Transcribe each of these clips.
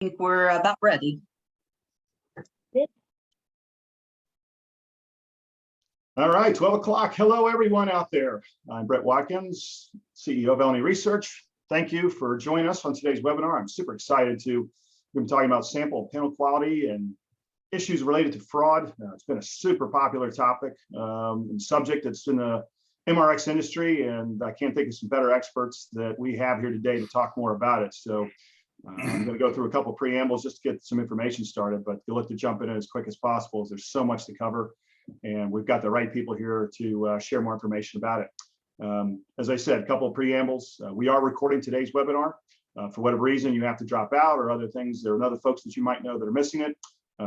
think we're about ready. All right, 12 o'clock. Hello, everyone out there. I'm Brett Watkins, CEO of LNE Research. Thank you for joining us on today's webinar. I'm super excited to be talking about sample panel quality and issues related to fraud. It's been a super popular topic and subject that's in the MRX industry, and I can't think of some better experts that we have here today to talk more about it. So I'm going to go through a couple of preambles just to get some information started, but you'll look to jump in as quick as possible as there's so much to cover. And we've got the right people here to share more information about it. As I said, a couple of preambles. We are recording today's webinar. For whatever reason you have to drop out or other things, there are other folks that you might know that are missing it.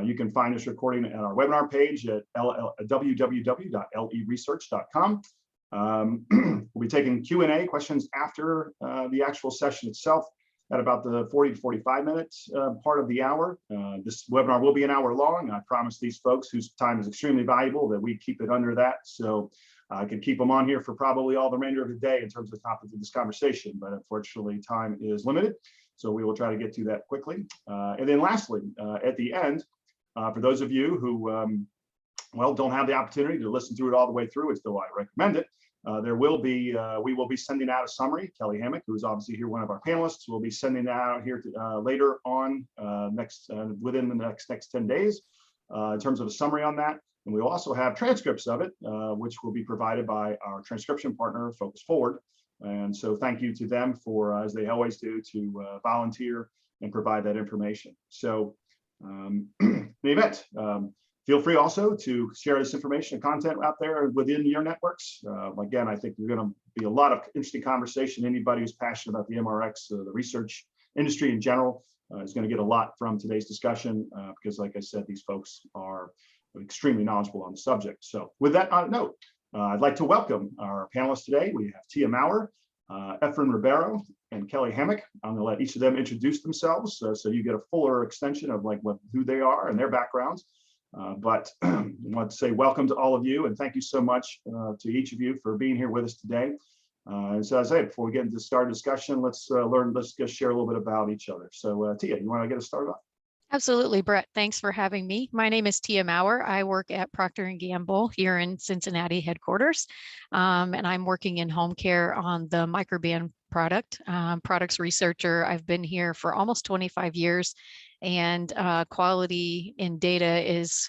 You can find this recording at our webinar page at www.leresearch.com. We'll be taking Q&A questions after the actual session itself at about the 40 to 45 minutes part of the hour. This webinar will be an hour long. I promise these folks whose time is extremely valuable that we keep it under that. So I could keep them on here for probably all the remainder of the day in terms of the topic of this conversation, but unfortunately time is limited. So we will try to get to that quickly. And then lastly, at the end, for those of you who, well, don't have the opportunity to listen through it all the way through, as though I recommend it, we will be sending out a summary. Kelly Hammock, who is obviously here, one of our panelists, will be sending that out here later on within the next 10 days in terms of a summary on that. And we will also have transcripts of it, which will be provided by our transcription partner, Focus Forward. And so thank you to them for, as they always do, to volunteer and provide that information. So in the event, feel free also to share this information and content out there within your networks. Again, I think there's going to be a lot of interesting conversation. Anybody who's passionate about the MRX, the research industry in general, is going to get a lot from today's discussion because, like I said, these folks are extremely knowledgeable on the subject. So with that note, I'd like to welcome our panelists today. We have Tia Maurer, Efren Ribeiro, and Kelly Hammock. I'm going to let each of them introduce themselves so you get a fuller extension of who they are and their backgrounds. But I want to say welcome to all of you and thank you so much to each of you for being here with us today. So as I say, before we get into the start discussion, let's just share a little bit about each other. So Tia, you want to get us started off? Absolutely, Brett. Thanks for having me. My name is Tia Maurer. I work at Procter & Gamble here in Cincinnati headquarters, and I'm working in home care on the microbiome products researcher. I've been here for almost 25 years, and quality in data is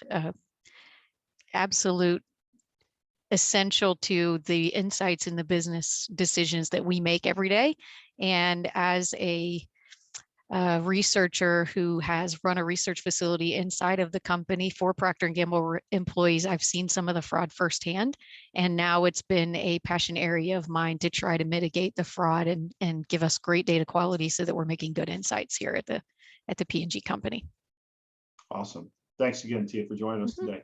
absolute essential to the insights in the business decisions that we make every day. And as a researcher who has run a research facility inside of the company for Procter & Gamble employees, I've seen some of the fraud firsthand, and now it's been a passion area of mine to try to mitigate the fraud and give us great data quality so that we're making good insights here at the P&G company. Awesome. Thanks again, Tia, for joining us today.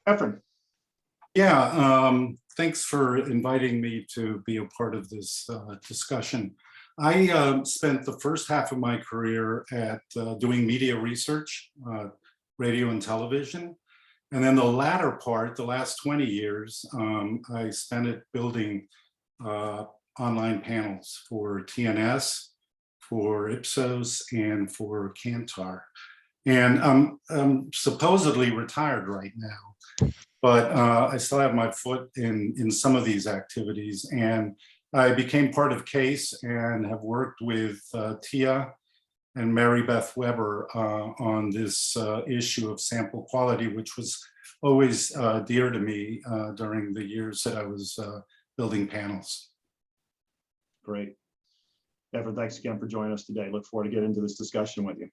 Efren. Yeah, thanks for inviting me to be a part of this discussion. I spent the first half of my career at doing media research, radio and television. And then the latter part, the last 20 years, I spent it building online panels for TNS, for Ipsos, and for Kantar. And I'm supposedly retired right now, but I still have my foot in some of these activities. And I became part of CASE and have worked with Tia and Mary Beth Weber on this issue of sample quality, which was always dear to me during the years that I was building panels. Great. Efren, thanks again for joining us today. Look forward to getting into this discussion with you.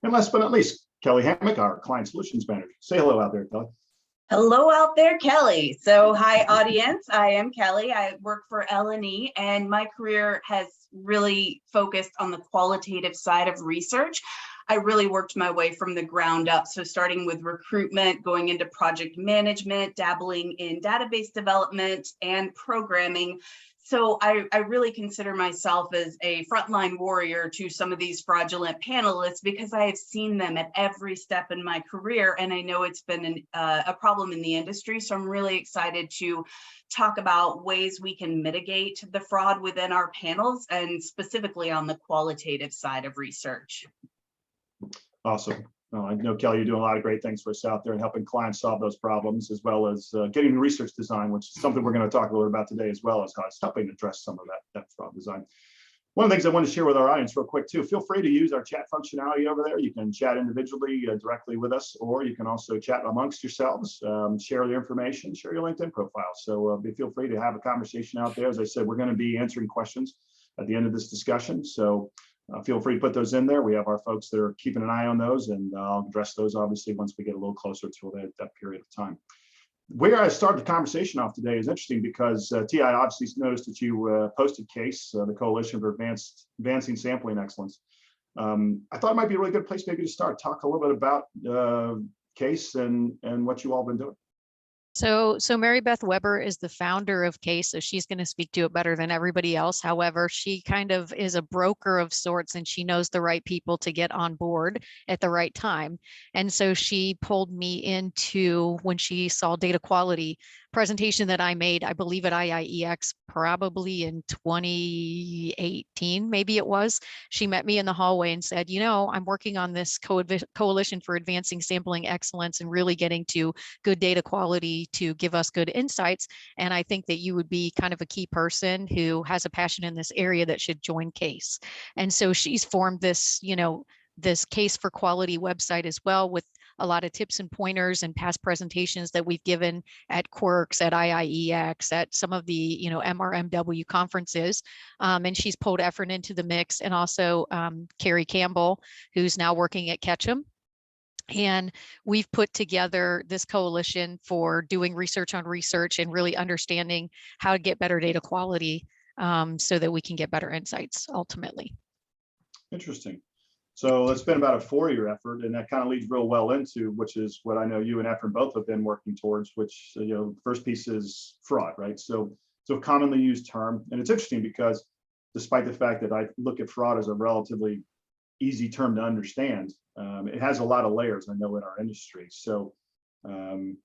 And last but not least, Kelly Hammock, our Client Solutions Manager. Say hello out there, Kelly. Hello out there, Kelly. So hi, audience. I am Kelly. I work for LNE, and my career has really focused on the qualitative side of research. I really worked my way from the ground up. So starting with recruitment, going into project management, dabbling in database development and programming. So I really consider myself as a frontline warrior to some of these fraudulent panelists because I have seen them at every step in my career, and I know it's been a problem in the industry. So I'm really excited to talk about ways we can mitigate the fraud within our panels and specifically on the qualitative side of research. Awesome. I know, Kelly, you're doing a lot of great things for us out there and helping clients solve those problems, as well as getting the research design, which is something we're going to talk a little bit about today, as well as how it's helping address some of that fraud design. One of the things I want to share with our audience real quick too, feel free to use our chat functionality over there. You can chat individually directly with us, or you can also chat amongst yourselves, share your information, share your LinkedIn profile. So feel free to have a conversation out there. As I said, we're going to be answering questions at the end of this discussion. So feel free to put those in there. We have our folks that are keeping an eye on those, and I'll address those obviously once we get a little closer to that period of time. Where I started the conversation off today is interesting because TI obviously noticed that you posted CASE, the Coalition for Advancing Sampling Excellence. I thought it might be a really good place maybe to start. Talk a little bit about CASE and what you all been doing. So Mary Beth Weber is the founder of CASE, so she's going to speak to it better than everybody else. However, she kind of is a broker of sorts, and she knows the right people to get on board at the right time. And so she pulled me into, when she saw data quality presentation that I made, I believe at IIEX, probably in 2018, maybe it was. She met me in the hallway and said, you know, I'm working on this coalition for advancing sampling excellence and really getting to good data quality to give us good insights. And I think that you would be kind of a key person who has a passion in this area that should join CASE. And so she's formed this, you know, this CASE for Quality website as well, with a lot of tips and pointers and past presentations that we've given at Quirks, at IIEX, at some of the, you know, MRMW conferences. And she's pulled effort into the mix, and also Carrie Campbell, who's now working at Ketchum. And we've put together this coalition for doing research on research and really understanding how to get better data quality so that we can get better insights ultimately. Interesting. So it's been about a 4-year effort, and that kind of leads real well into, which is what I know you and Efren both have been working towards, which, you know, first piece is fraud, right? So a commonly used term. And it's interesting because despite the fact that I look at fraud as a relatively easy term to understand, it has a lot of layers, I know, in our industry. So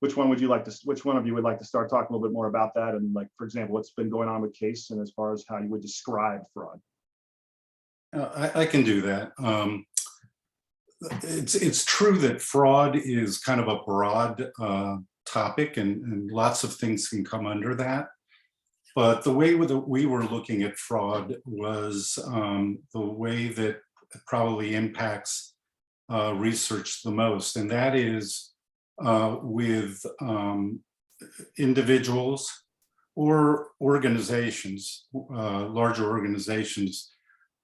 which one of you would like to start talking a little bit more about that? And, like, for example, what's been going on with CASE, and as far as how you would describe fraud? I can do that. It's true that fraud is kind of a broad topic, and lots of things can come under that. But the way that we were looking at fraud was the way that it probably impacts research the most, and that is with individuals or organizations, larger organizations,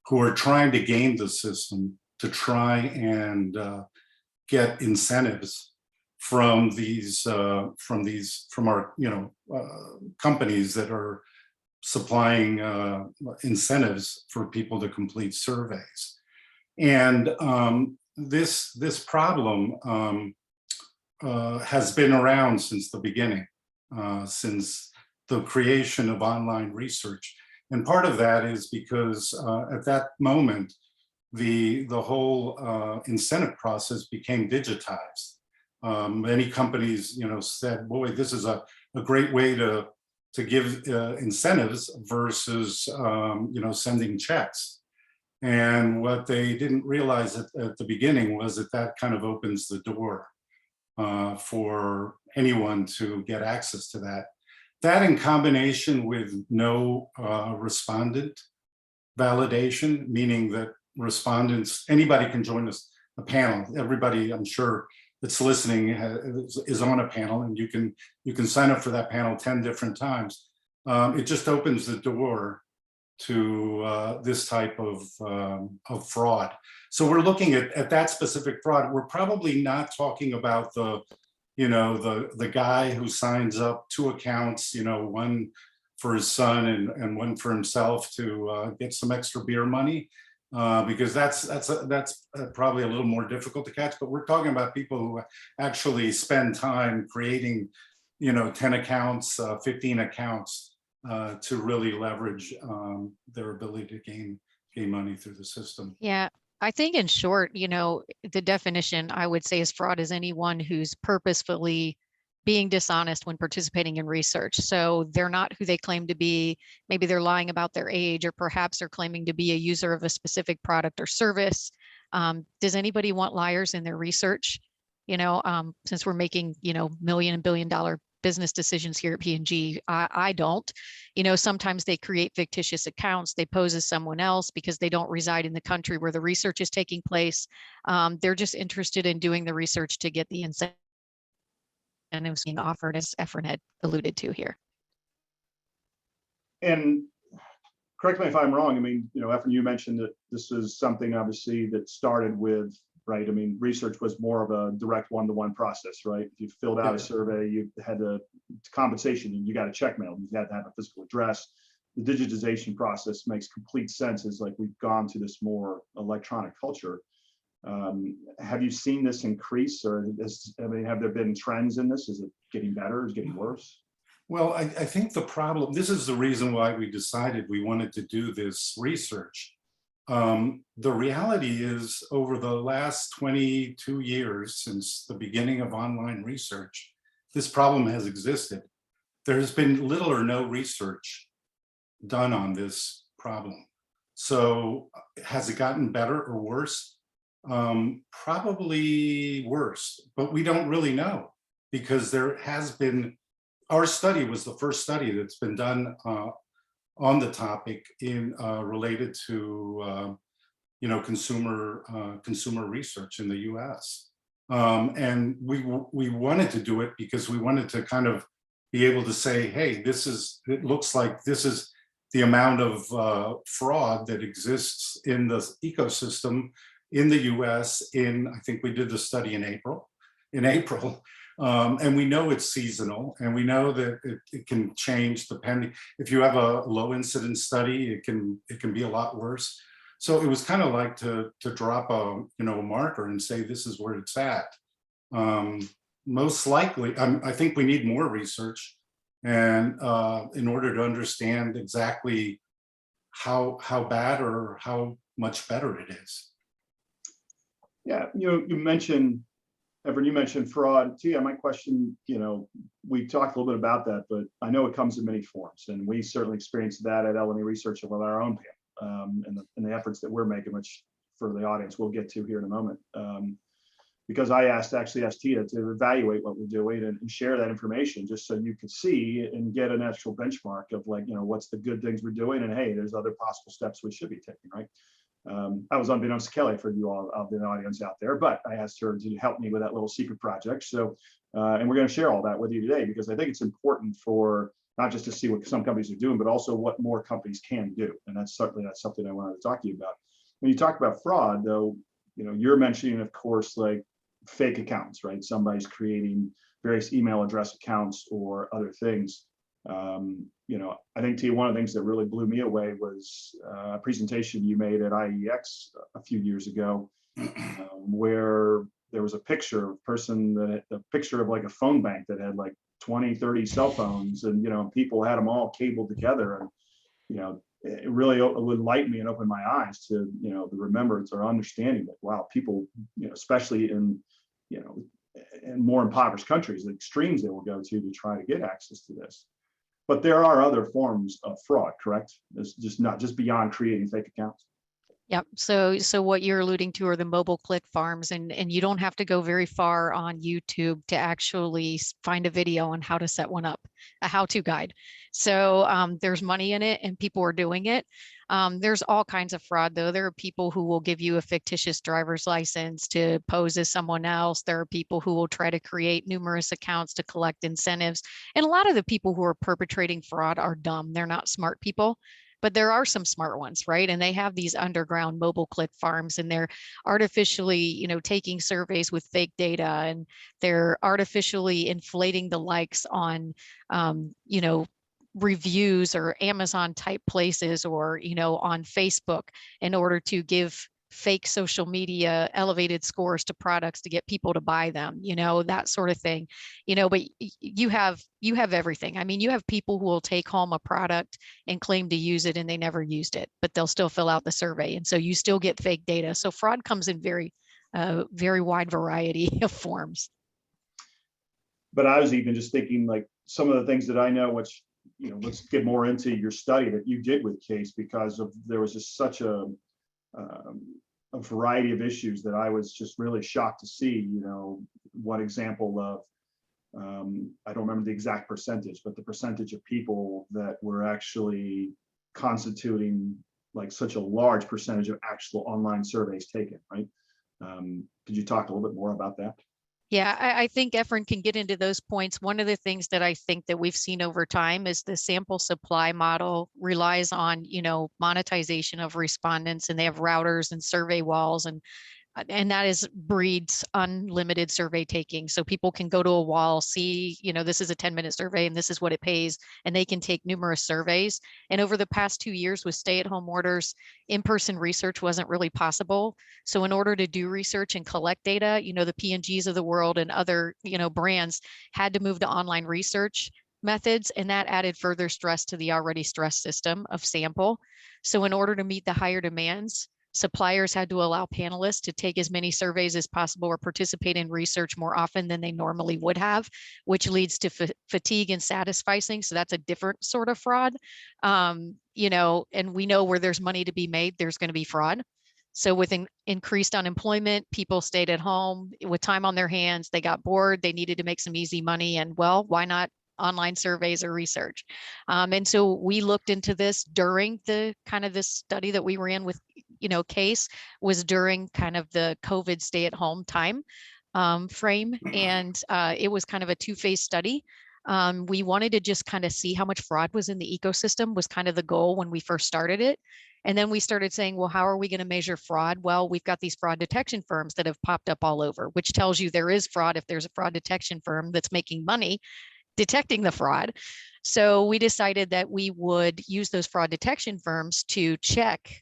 who are trying to game the system to try and get incentives from our, you know, companies that are supplying incentives for people to complete surveys. And this problem has been around since the beginning, since the creation of online research. And part of that is because at that moment, the whole incentive process became digitized. Many companies, you know, said, boy, this is a great way to give incentives versus, you know, sending checks. And what they didn't realize at the beginning was that kind of opens the door for anyone to get access to that. That, in combination with no respondent validation, meaning that respondents, anybody can join a panel. Everybody, I'm sure, that's listening is on a panel, and you can sign up for that panel 10 different times. It just opens the door to this type of fraud. So we're looking at that specific fraud. We're probably not talking about the guy who signs up 2 accounts, you know, one for his son and one for himself to get some extra beer money, because that's probably a little more difficult to catch. But we're talking about people who actually spend time creating, you know, 10 accounts, 15 accounts to really leverage their ability to gain money through the system. Yeah. I think, in short, you know, the definition I would say is fraud is anyone who's purposefully being dishonest when participating in research. So they're not who they claim to be. Maybe they're lying about their age, or perhaps they're claiming to be a user of a specific product or service. Does anybody want liars in their research? Since we're making, million and billion dollar business decisions here at P&G, I don't. Sometimes they create fictitious accounts. They pose as someone else because they don't reside in the country where the research is taking place. They're just interested in doing the research to get the incentives being offered, as Efren had alluded to here. And correct me if I'm wrong. I mean, Efren, you mentioned that this is something obviously that started with, right? I mean, research was more of a direct one-to-one process, right? If you filled out a survey, you had compensation, and you got a check mail, you had to have a physical address. The digitization process makes complete sense as like we've gone to this more electronic culture. Have you seen this increase, or have there been trends in this? Is it getting better? Is it getting worse? Well, I think the problem, this is the reason why we decided we wanted to do this research. The reality is, over the last 22 years, since the beginning of online research, this problem has existed. There's been little or no research done on this problem. So has it gotten better or worse? Probably worse, but we don't really know, because there has been, our study was the first study that's been done on the topic related to consumer research in the U.S. And we wanted to do it because we wanted to kind of be able to say, hey, it looks like this is the amount of fraud that exists in the ecosystem in the U.S. I think we did the study in April. And we know it's seasonal, and we know that it can change depending. If you have a low incidence study, it can be a lot worse. So it was kind of like to drop a marker and say this is where it's at. Most likely, I think we need more research, and in order to understand exactly how bad or how much better it is. Yeah, you mentioned, Efren, you mentioned fraud too. My question, we talked a little bit about that, but I know it comes in many forms, and we certainly experienced that at L&E Research with our own panel, and the efforts that we're making, which for the audience we'll get to here in a moment. Because I actually asked Tia to evaluate what we're doing and share that information, just so you could see and get an actual benchmark of what's the good things we're doing, and hey, there's other possible steps we should be taking, right? I was unbeknownst to Kelly for you all of the audience out there, but I asked her to help me with that little secret project. So, and we're going to share all that with you today, because I think it's important for not just to see what some companies are doing, but also what more companies can do. And that's something I wanted to talk to you about. When you talk about fraud, though, you're mentioning, of course, like fake accounts, right? Somebody's creating various email address accounts or other things. I think, T, one of the things that really blew me away was a presentation you made at IEX a few years ago, where there was a picture of like a phone bank that had like 20, 30 cell phones, and people had them all cabled together, and it really would enlighten me and open my eyes to the remembrance or understanding that, wow, people, especially in more impoverished countries, the extremes they will go to try to get access to this. But there are other forms of fraud, correct? It's just not just beyond creating fake accounts. Yep. So what you're alluding to are the mobile click farms, and you don't have to go very far on YouTube to actually find a video on how to set one up, a how-to guide. So there's money in it, and people are doing it. There's all kinds of fraud, though. There are people who will give you a fictitious driver's license to pose as someone else. There are people who will try to create numerous accounts to collect incentives. And a lot of the people who are perpetrating fraud are dumb. They're not smart people. But there are some smart ones, right? And they have these underground mobile click farms, and they're artificially, taking surveys with fake data, and they're artificially inflating the likes on, reviews or Amazon type places, or, on Facebook, in order to give fake social media elevated scores to products to get people to buy them, that sort of thing, but you have everything. I mean, you have people who will take home a product and claim to use it, and they never used it, but they'll still fill out the survey. And so you still get fake data. So fraud comes in very wide variety of forms. But I was even just thinking, like, some of the things that I know, which, let's get more into your study that you did with Case, because there was just such a a variety of issues that I was just really shocked to see. You know, one example of, I don't remember the exact percentage, but the percentage of people that were actually constituting like such a large percentage of actual online surveys taken, right? Could you talk a little bit more about that? Yeah, I think Efren can get into those points. One of the things that I think that we've seen over time is the sample supply model relies on, monetization of respondents, and they have routers and survey walls, and that is breeds unlimited survey taking. So people can go to a wall, see, this is a 10-minute survey and this is what it pays, and they can take numerous surveys. And over the past 2 years with stay-at-home orders, in-person research wasn't really possible. So in order to do research and collect data, the P&Gs of the world and other, brands had to move to online research methods, and that added further stress to the already stressed system of sample. So in order to meet the higher demands, suppliers had to allow panelists to take as many surveys as possible or participate in research more often than they normally would have, which leads to fatigue and satisficing. So that's a different sort of fraud. And we know where there's money to be made, there's going to be fraud. So with increased unemployment, people stayed at home with time on their hands. They got bored. They needed to make some easy money. And well, why not online surveys or research? And so we looked into this during the kind of this study that we ran with case was during kind of the COVID stay-at-home time frame. And it was kind of a two-phase study. We wanted to just kind of see how much fraud was in the ecosystem was kind of the goal when we first started it. And then we started saying, well, how are we going to measure fraud? Well, we've got these fraud detection firms that have popped up all over, which tells you there is fraud if there's a fraud detection firm that's making money detecting the fraud. So we decided that we would use those fraud detection firms to check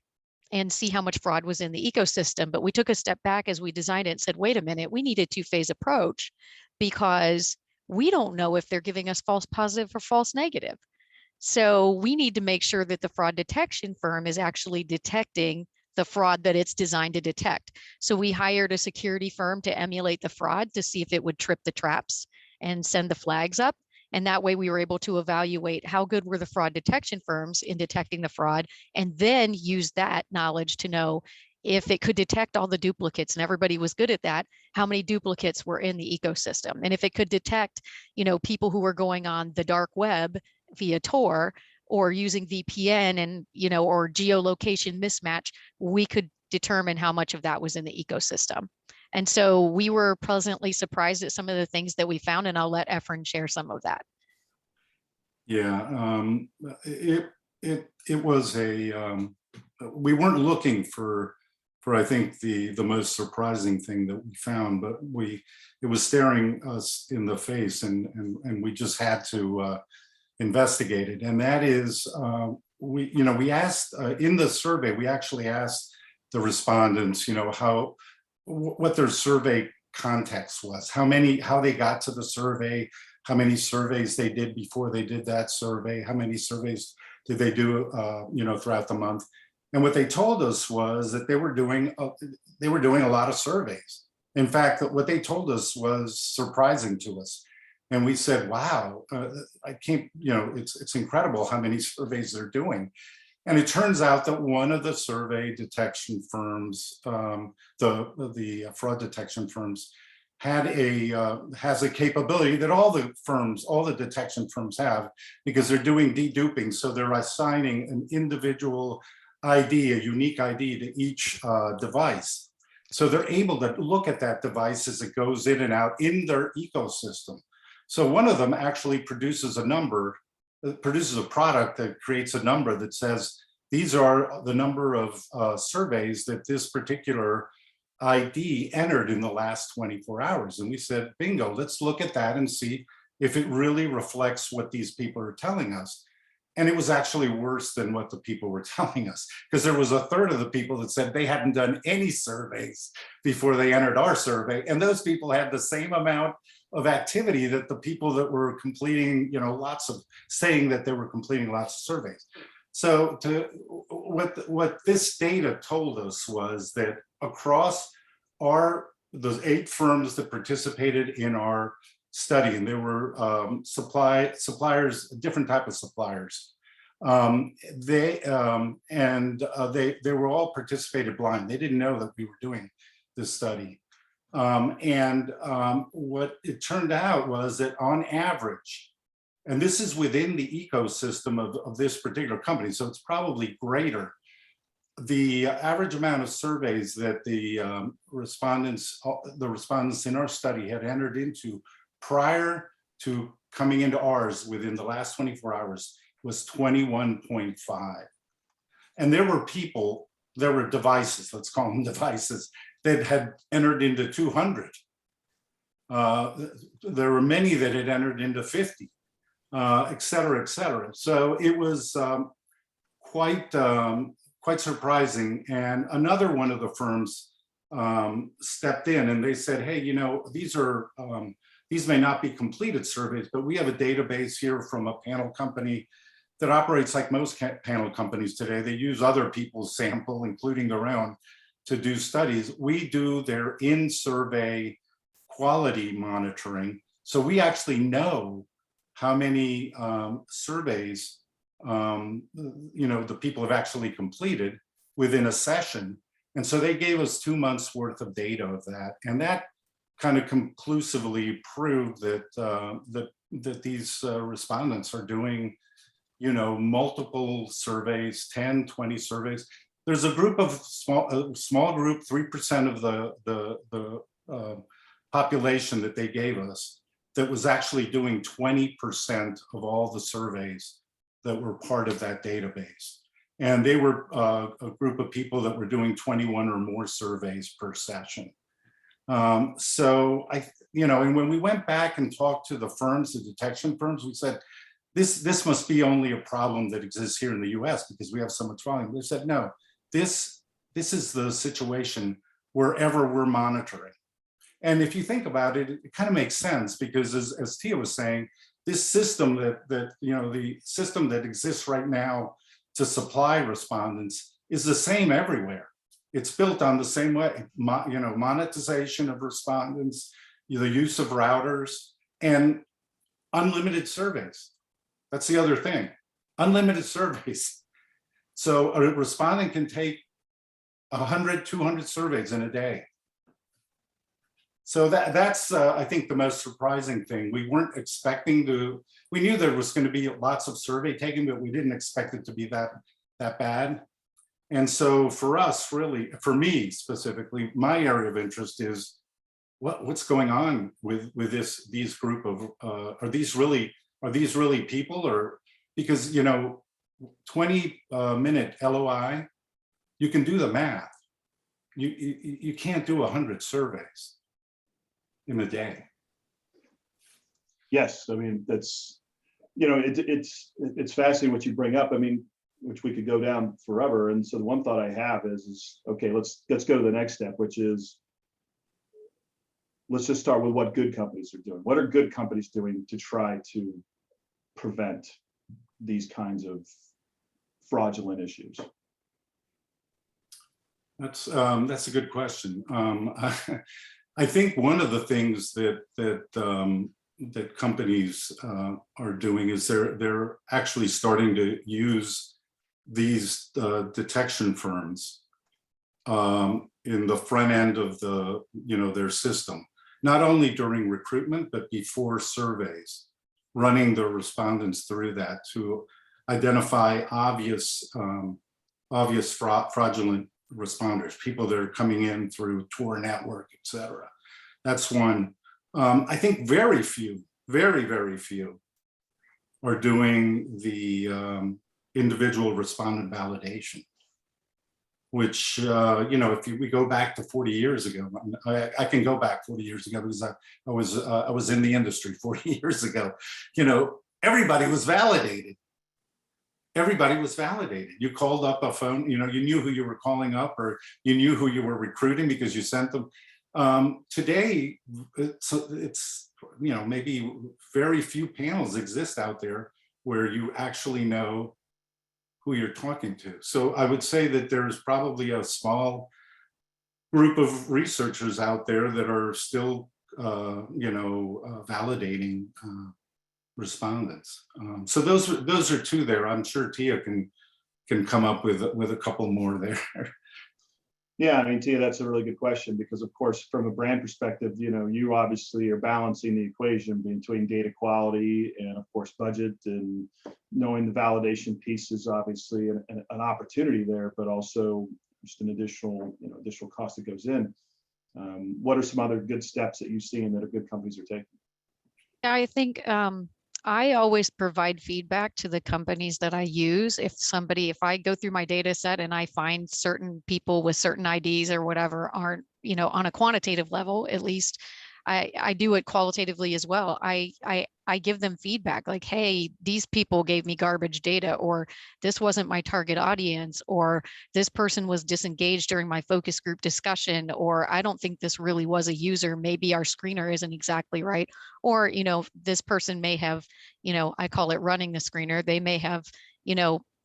and see how much fraud was in the ecosystem. But we took a step back as we designed it and said, wait a minute, we need a two-phase approach because we don't know if they're giving us false positive or false negative. So we need to make sure that the fraud detection firm is actually detecting the fraud that it's designed to detect. So we hired a security firm to emulate the fraud to see if it would trip the traps and send the flags up. And that way we were able to evaluate how good were the fraud detection firms in detecting the fraud, and then use that knowledge to know if it could detect all the duplicates, and everybody was good at that, how many duplicates were in the ecosystem. And if it could detect, people who were going on the dark web via Tor or using VPN and, or geolocation mismatch, we could determine how much of that was in the ecosystem. And so we were pleasantly surprised at some of the things that we found, and I'll let Efren share some of that. Yeah, it was we weren't looking for I think the most surprising thing that we found, but it was staring us in the face, and we just had to investigate it. And that is, we asked in the survey, we actually asked the respondents, what their survey context was, how they got to the survey, how many surveys they did before they did that survey, how many surveys did they do, throughout the month. And what they told us was that they were doing a lot of surveys. In fact, what they told us was surprising to us. And we said, wow, I can't, it's incredible how many surveys they're doing. And it turns out that one of the survey detection firms, the fraud detection firms, has a capability that all the detection firms have, because they're doing deduping. So they're assigning an individual ID, a unique ID to each device. So they're able to look at that device as it goes in and out in their ecosystem. So one of them actually produces a number, produces a product that creates a number that says, these are the number of surveys that this particular ID entered in the last 24 hours. And we said, bingo, let's look at that and see if it really reflects what these people are telling us. And it was actually worse than what the people were telling us, because there was a third of the people that said they hadn't done any surveys before they entered our survey. And those people had the same amount of activity that the people that were completing, saying that they were completing lots of surveys. So what this data told us was that across those 8 firms that participated in our study, and there were suppliers, different type of suppliers. They were all participated blind. They didn't know that we were doing this study. What it turned out was that on average, and this is within the ecosystem of this particular company, so it's probably greater, the average amount of surveys that the respondents in our study had entered into prior to coming into ours within the last 24 hours was 21.5. And there were people, there were devices, let's call them devices, that had entered into 200. There were many that had entered into 50, et cetera, et cetera. So it was quite surprising. And another one of the firms stepped in and they said, hey, you know, these may not be completed surveys, but we have a database here from a panel company that operates like most panel companies today. They use other people's sample, including their own, to do studies. We do their in-survey quality monitoring. So we actually know how many surveys the people have actually completed within a session. And so they gave us 2 months worth of data of that. And that kind of conclusively proved that that these respondents are doing, multiple surveys, 10, 20 surveys. There's a group of small group, 3% of the population that they gave us that was actually doing 20% of all the surveys that were part of that database. And they were a group of people that were doing 21 or more surveys per session. So and when we went back and talked to the firms, the detection firms, we said, this must be only a problem that exists here in the US because we have so much volume. They said, no, this is the situation wherever we're monitoring. And if you think about it, it kind of makes sense because as Tia was saying, this system the system that exists right now to supply respondents is the same everywhere. It's built on the same way, monetization of respondents, the use of routers, and unlimited surveys. That's the other thing, unlimited surveys. So a respondent can take 100, 200 surveys in a day. So that's I think the most surprising thing. We weren't expecting we knew there was going to be lots of survey taken, but we didn't expect it to be that bad. And so for us, really, for me specifically, my area of interest is what's going on with these group of are these really people, or because 20-minute LOI, you can do the math. You can't do 100 surveys in a day. Yes, I mean, that's, it's fascinating what you bring up. I mean, which we could go down forever. And so the one thought I have is okay, let's go to the next step, which is, let's just start with what good companies are doing. What are good companies doing to try to prevent these kinds of fraudulent issues? That's a good question. I think one of the things that companies are doing is they're actually starting to use these detection firms in the front end of their system, not only during recruitment but before surveys, running the respondents through that to identify obvious fraudulent responders, people that are coming in through Tor network, et cetera. That's one. I think very few, very, very few are doing the individual respondent validation, which, if we go back to 40 years ago, I can go back 40 years ago because I was in the industry 40 years ago, everybody was validated. Everybody was validated. You called up a phone, you knew who you were calling up, or you knew who you were recruiting because you sent them. Today, it's maybe very few panels exist out there where you actually know who you're talking to. So I would say that there's probably a small group of researchers out there that are still, validating respondents. So those are two there. I'm sure Tia can come up with a couple more there. Yeah, I mean, Tia, that's a really good question because, of course, from a brand perspective, you obviously are balancing the equation between data quality and, of course, budget, and knowing the validation piece is obviously an opportunity there, but also just an additional cost that goes in. What are some other good steps that you've seen that good companies are taking? Yeah, I think I always provide feedback to the companies that I use. If I go through my data set and I find certain people with certain IDs or whatever aren't, on a quantitative level, at least I do it qualitatively as well. I give them feedback like, hey, these people gave me garbage data, or this wasn't my target audience, or this person was disengaged during my focus group discussion, or I don't think this really was a user. Maybe our screener isn't exactly right. Or, this person may have, I call it running the screener. They may have,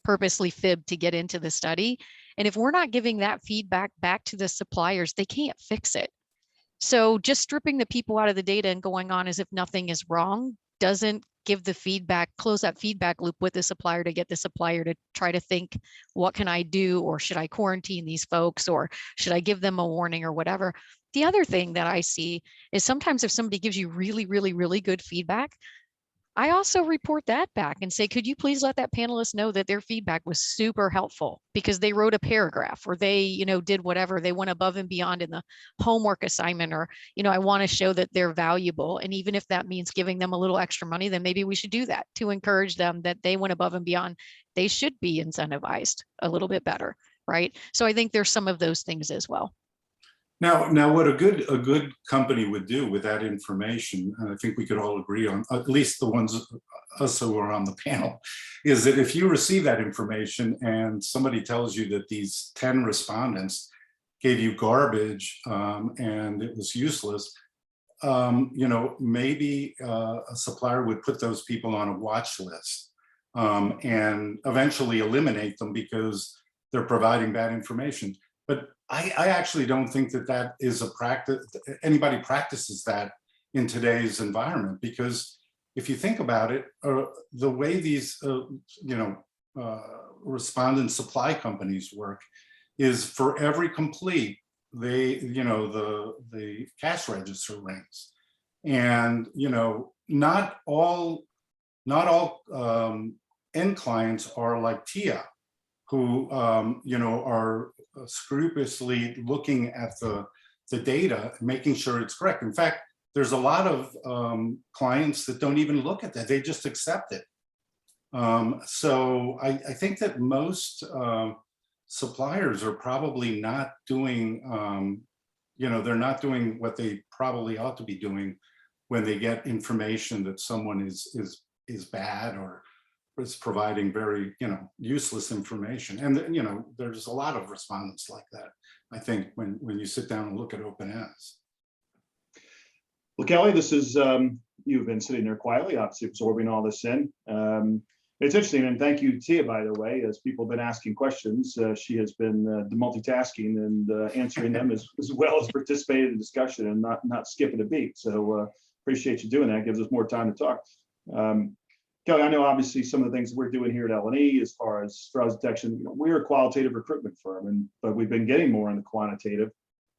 purposely fibbed to get into the study. And if we're not giving that feedback back to the suppliers, they can't fix it. So just stripping the people out of the data and going on as if nothing is wrong doesn't give the feedback, close that feedback loop with the supplier to get the supplier to try to think, what can I do? Or should I quarantine these folks? Or should I give them a warning or whatever? The other thing that I see is sometimes if somebody gives you really, really, really good feedback, I also report that back and say, could you please let that panelist know that their feedback was super helpful because they wrote a paragraph or they, did whatever, they went above and beyond in the homework assignment, or, I want to show that they're valuable. And even if that means giving them a little extra money, then maybe we should do that to encourage them that they went above and beyond. They should be incentivized a little bit better, right? So I think there's some of those things as well. Now, what a good company would do with that information, and I think we could all agree on, at least the ones us who are on the panel, is that if you receive that information and somebody tells you that these 10 respondents gave you garbage and it was useless, maybe a supplier would put those people on a watch list and eventually eliminate them because they're providing bad information. But I actually don't think that is a practice. Anybody practices that in today's environment, because if you think about it, the way these respondent supply companies work is for every complete, the cash register rings, and not all end clients are like Tia, who are scrupulously looking at the data and making sure it's correct. In fact, there's a lot of clients that don't even look at that; they just accept it. So I think that most suppliers are probably not doing, they're not doing what they probably ought to be doing when they get information that someone is bad or is providing very, useless information. And, there's a lot of respondents like that, I think, when you sit down and look at open ends. Well, Kelly, this is, you've been sitting there quietly, obviously absorbing all this in. It's interesting, and thank you, Tia, by the way, as people have been asking questions. She has been multitasking and answering them as well as participating in the discussion and not skipping a beat. So appreciate you doing that. It gives us more time to talk. Kelly, I know obviously some of the things we're doing here at L&E as far as fraud detection, we're a qualitative recruitment firm, but we've been getting more into quantitative.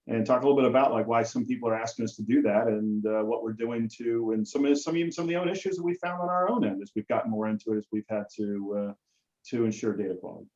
And talk a little bit about like why some people are asking us to do that and what we're doing to, and some of the own issues that we found on our own end as we've gotten more into it, as we've had to ensure data quality.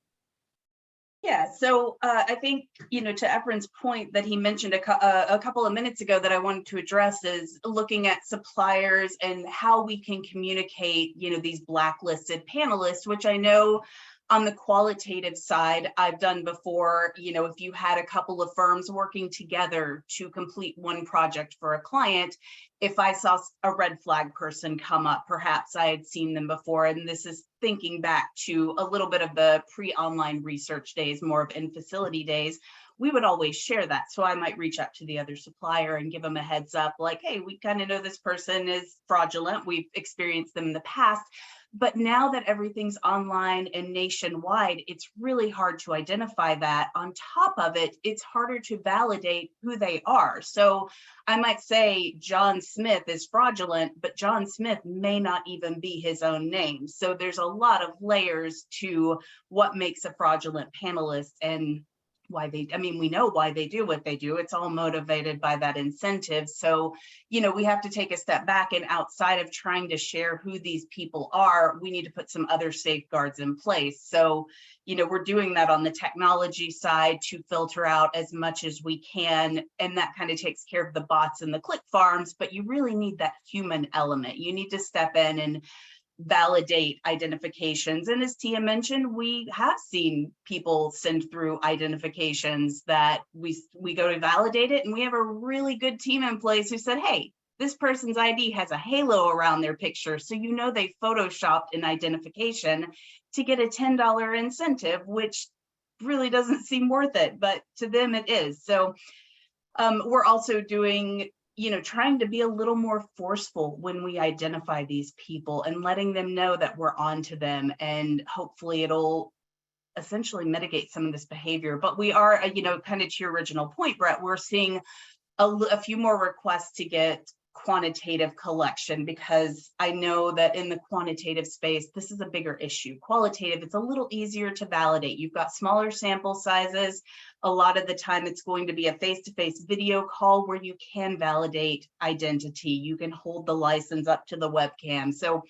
Yeah, so I think, to Efren's point that he mentioned a couple of minutes ago that I wanted to address is looking at suppliers and how we can communicate, these blacklisted panelists, which I know on the qualitative side, I've done before. If you had a couple of firms working together to complete one project for a client, if I saw a red flag person come up, perhaps I had seen them before. And this is thinking back to a little bit of the pre-online research days, more of in-facility days, we would always share that. So I might reach out to the other supplier and give them a heads up, like, hey, we kind of know this person is fraudulent. We've experienced them in the past. But now that everything's online and nationwide, it's really hard to identify that. On top of it, it's harder to validate who they are. So I might say John Smith is fraudulent, but John Smith may not even be his own name. So there's a lot of layers to what makes a fraudulent panelist and why they, I mean, we know why they do what they do. It's all motivated by that incentive. So, you know, we have to take a step back, and outside of trying to share who these people are, we need to put some other safeguards in place. So, you know, we're doing that on the technology side to filter out as much as we can. And that kind of takes care of the bots and the click farms, but you really need that human element. You need to step in and validate identifications. And as Tia mentioned, we have seen people send through identifications that we go to validate it, and we have a really good team in place who said, hey, this person's ID has a halo around their picture, so you know they photoshopped an identification to get a $10 incentive, which really doesn't seem worth it, but to them it is. So we're also doing, you know, trying to be a little more forceful when we identify these people and letting them know that we're on to them, and hopefully it'll essentially mitigate some of this behavior. But we are, you know, kind of to your original point, Brett, we're seeing a few more requests to get quantitative collection, because I know that in the quantitative space, this is a bigger issue. Qualitative, it's a little easier to validate. You've got smaller sample sizes. A lot of the time it's going to be a face-to-face video call where you can validate identity. You can hold the license up to the webcam. So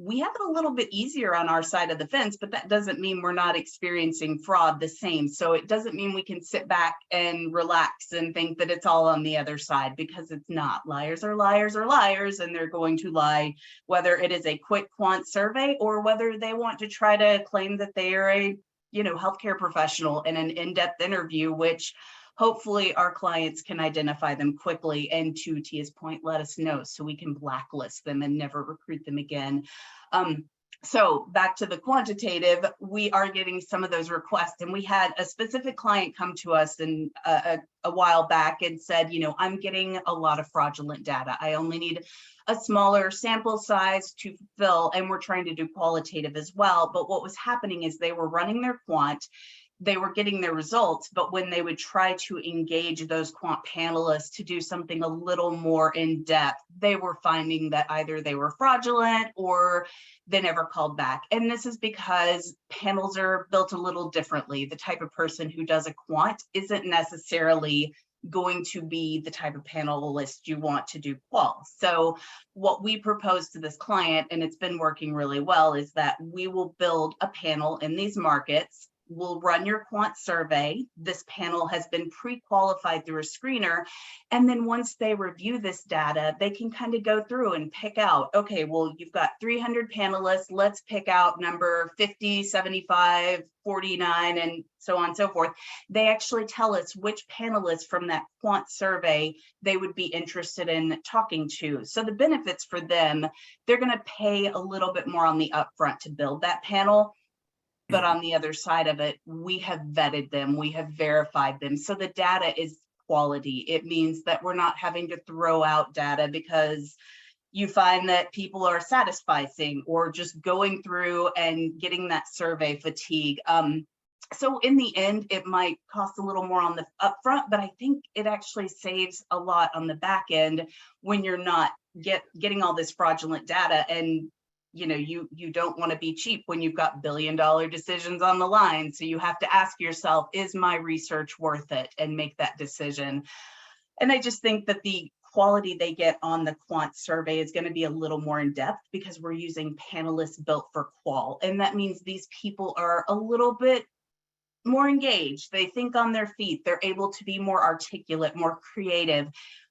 we have it a little bit easier on our side of the fence, but that doesn't mean we're not experiencing fraud the same. So it doesn't mean we can sit back and relax and think that it's all on the other side, because it's not. Liars are liars are liars, and they're going to lie, whether it is a quick quant survey or whether they want to try to claim that they are a, you know, healthcare professional in an in-depth interview, which hopefully our clients can identify them quickly, and to Tia's point, let us know so we can blacklist them and never recruit them again. So back to the quantitative, we are getting some of those requests, and we had a specific client come to us and a while back and said, you know, I'm getting a lot of fraudulent data. I only need a smaller sample size to fulfill, and we're trying to do qualitative as well. But what was happening is they were running their quant, they were getting their results, but when they would try to engage those quant panelists to do something a little more in depth, they were finding that either they were fraudulent or they never called back. And this is because panels are built a little differently. The type of person who does a quant isn't necessarily going to be the type of panelist you want to do qual. So what we propose to this client, and it's been working really well, is that we will build a panel in these markets. We'll run your quant survey. This panel has been pre-qualified through a screener. And then once they review this data, they can kind of go through and pick out, okay, well, you've got 300 panelists. Let's pick out number 50, 75, 49, and so on and so forth. They actually tell us which panelists from that quant survey they would be interested in talking to. So the benefits for them, they're going to pay a little bit more on the upfront to build that panel. But on the other side of it, we have vetted them, we have verified them. So the data is quality. It means that we're not having to throw out data because you find that people are satisficing or just going through and getting that survey fatigue. So in the end, it might cost a little more on the upfront, but I think it actually saves a lot on the back end when you're not getting all this fraudulent data. And you know, you don't want to be cheap when you've got billion-dollar decisions on the line. So you have to ask yourself, is my research worth it? And make that decision. And I just think that the quality they get on the quant survey is going to be a little more in depth because we're using panelists built for qual. And that means these people are a little bit more engaged. They think on their feet. They're able to be more articulate, more creative.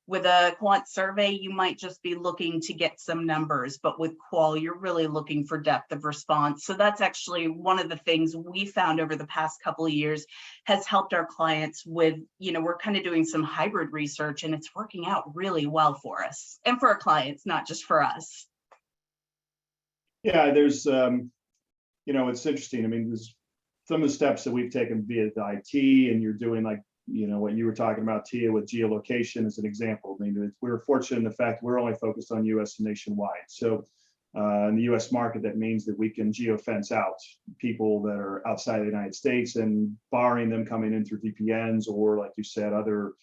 With a quant survey, you might just be looking to get some numbers, but with qual, you're really looking for depth of response. So that's actually one of the things we found over the past couple of years has helped our clients with, you know, we're kind of doing some hybrid research and it's working out really well for us and for our clients, not just for us. Yeah, there's, you know, it's interesting. I mean, there's some of the steps that we've taken via the IT, and you're doing like what you were talking about, Tia, with geolocation as an example. I mean, we're fortunate in the fact we're only focused on US and nationwide. So in the US market, that means that we can geofence out people that are outside the United States, and barring them coming in through VPNs or, like you said, other,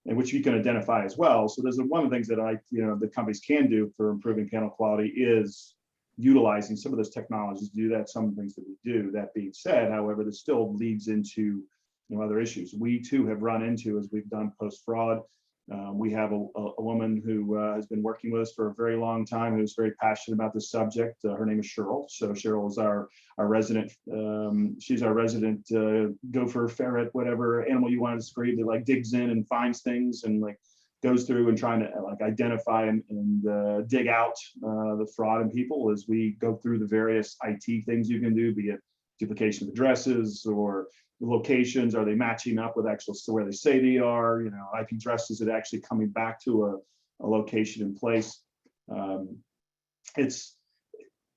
and which you can identify as well. So there's one of the things that the companies can do for improving panel quality is utilizing some of those technologies to do that, some of the things that we do. That being said, however, this still leads into other issues. We too have run into, as we've done post-fraud. We have a woman who has been working with us for a very long time, who's very passionate about this subject. Her name is Cheryl. So Cheryl is our resident. She's our resident gopher, ferret, whatever animal you want to describe, that like digs in and finds things and like goes through and trying to like identify and dig out the fraud in people as we go through the various IT things you can do, be it duplication of addresses or locations. Are they matching up with actual where they say they are? IP addresses, is it actually coming back to a location in place? It's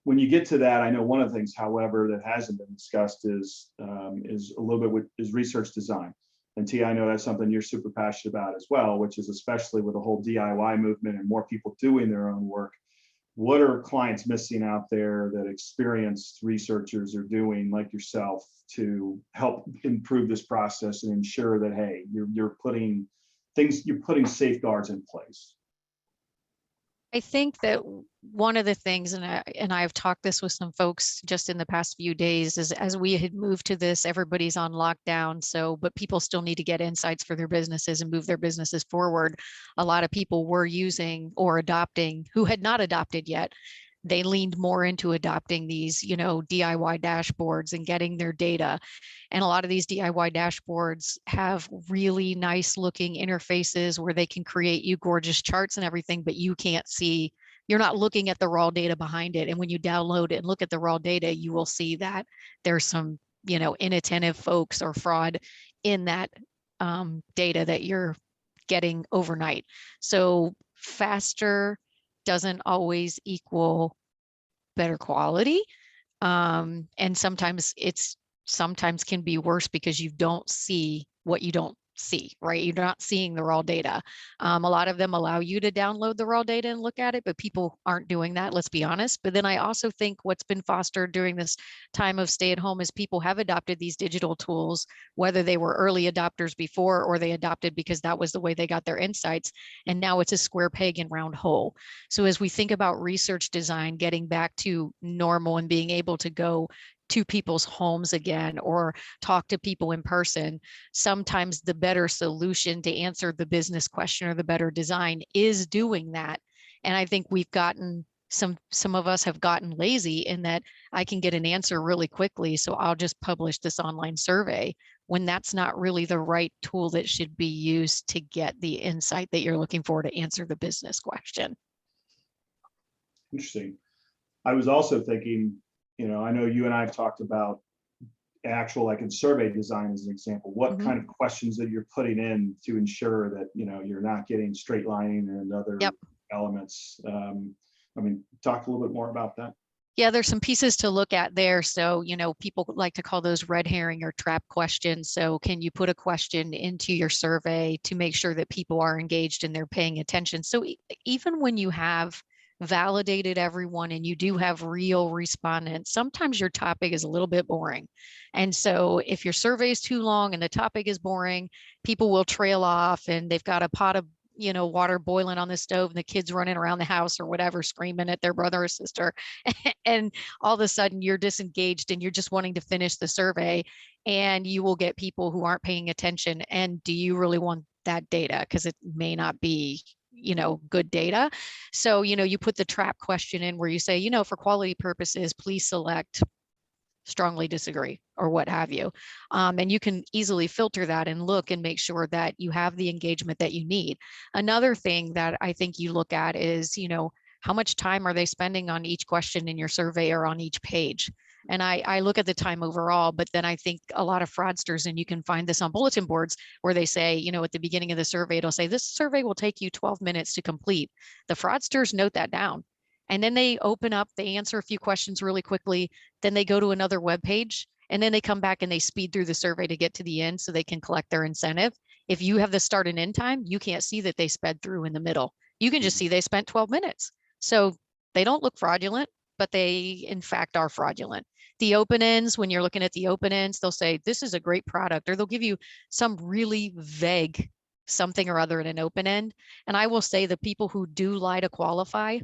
when you get to that. I know one of the things, however, that hasn't been discussed is a little bit is research design. And Tia, I know that's something you're super passionate about as well, which is especially with the whole DIY movement and more people doing their own work. What are clients missing out there that experienced researchers are doing, like yourself, to help improve this process and ensure that, hey, you're putting safeguards in place? I think that one of the things, and I've talked this with some folks just in the past few days, is as we had moved to this, everybody's on lockdown. But people still need to get insights for their businesses and move their businesses forward. A lot of people were using or adopting, who had not adopted yet. They leaned more into adopting these, DIY dashboards and getting their data. And a lot of these DIY dashboards have really nice looking interfaces where they can create you gorgeous charts and everything, but you can't see, you're not looking at the raw data behind it. And when you download it and look at the raw data, you will see that there's some, inattentive folks or fraud in that data that you're getting overnight. So faster doesn't always equal better quality. And sometimes can be worse because you don't see what you don't see, right? You're not seeing the raw data. A lot of them allow you to download the raw data and look at it, but people aren't doing that, let's be honest. But then I also think what's been fostered during this time of stay at home is people have adopted these digital tools, whether they were early adopters before or they adopted because that was the way they got their insights. And now it's a square peg in round hole. So as we think about research design, getting back to normal and being able to go to people's homes again or talk to people in person, sometimes the better solution to answer the business question or the better design is doing that. And I think we've gotten some of us have gotten lazy in that I can get an answer really quickly, so I'll just publish this online survey, when that's not really the right tool that should be used to get the insight that you're looking for to answer the business question. Interesting. I was also thinking, I know you and I have talked about actual, like in survey design as an example, what kind of questions that you're putting in to ensure that, you're not getting straight lining and other elements. Talk a little bit more about that. Yeah, there's some pieces to look at there. So, people like to call those red herring or trap questions. So can you put a question into your survey to make sure that people are engaged and they're paying attention? So even when you have validated everyone and you do have real respondents, sometimes your topic is a little bit boring. And so if your survey is too long and the topic is boring, people will trail off and they've got a pot of water boiling on the stove and the kids running around the house or whatever, screaming at their brother or sister. And all of a sudden you're disengaged and you're just wanting to finish the survey, and you will get people who aren't paying attention. And do you really want that data? Because it may not be good data. So, you put the trap question in where you say, for quality purposes, please select strongly disagree or what have you. And you can easily filter that and look and make sure that you have the engagement that you need. Another thing that I think you look at is, how much time are they spending on each question in your survey or on each page? And I look at the time overall, but then I think a lot of fraudsters, and you can find this on bulletin boards where they say, at the beginning of the survey, it'll say, this survey will take you 12 minutes to complete. The fraudsters note that down. And then they open up, they answer a few questions really quickly. Then they go to another web page, and then they come back and they speed through the survey to get to the end so they can collect their incentive. If you have the start and end time, you can't see that they sped through in the middle. You can just see they spent 12 minutes. So they don't look fraudulent, but they in fact are fraudulent. The open ends, when you're looking at the open ends, they'll say, this is a great product, or they'll give you some really vague something or other in an open end. And I will say the people who do lie to qualify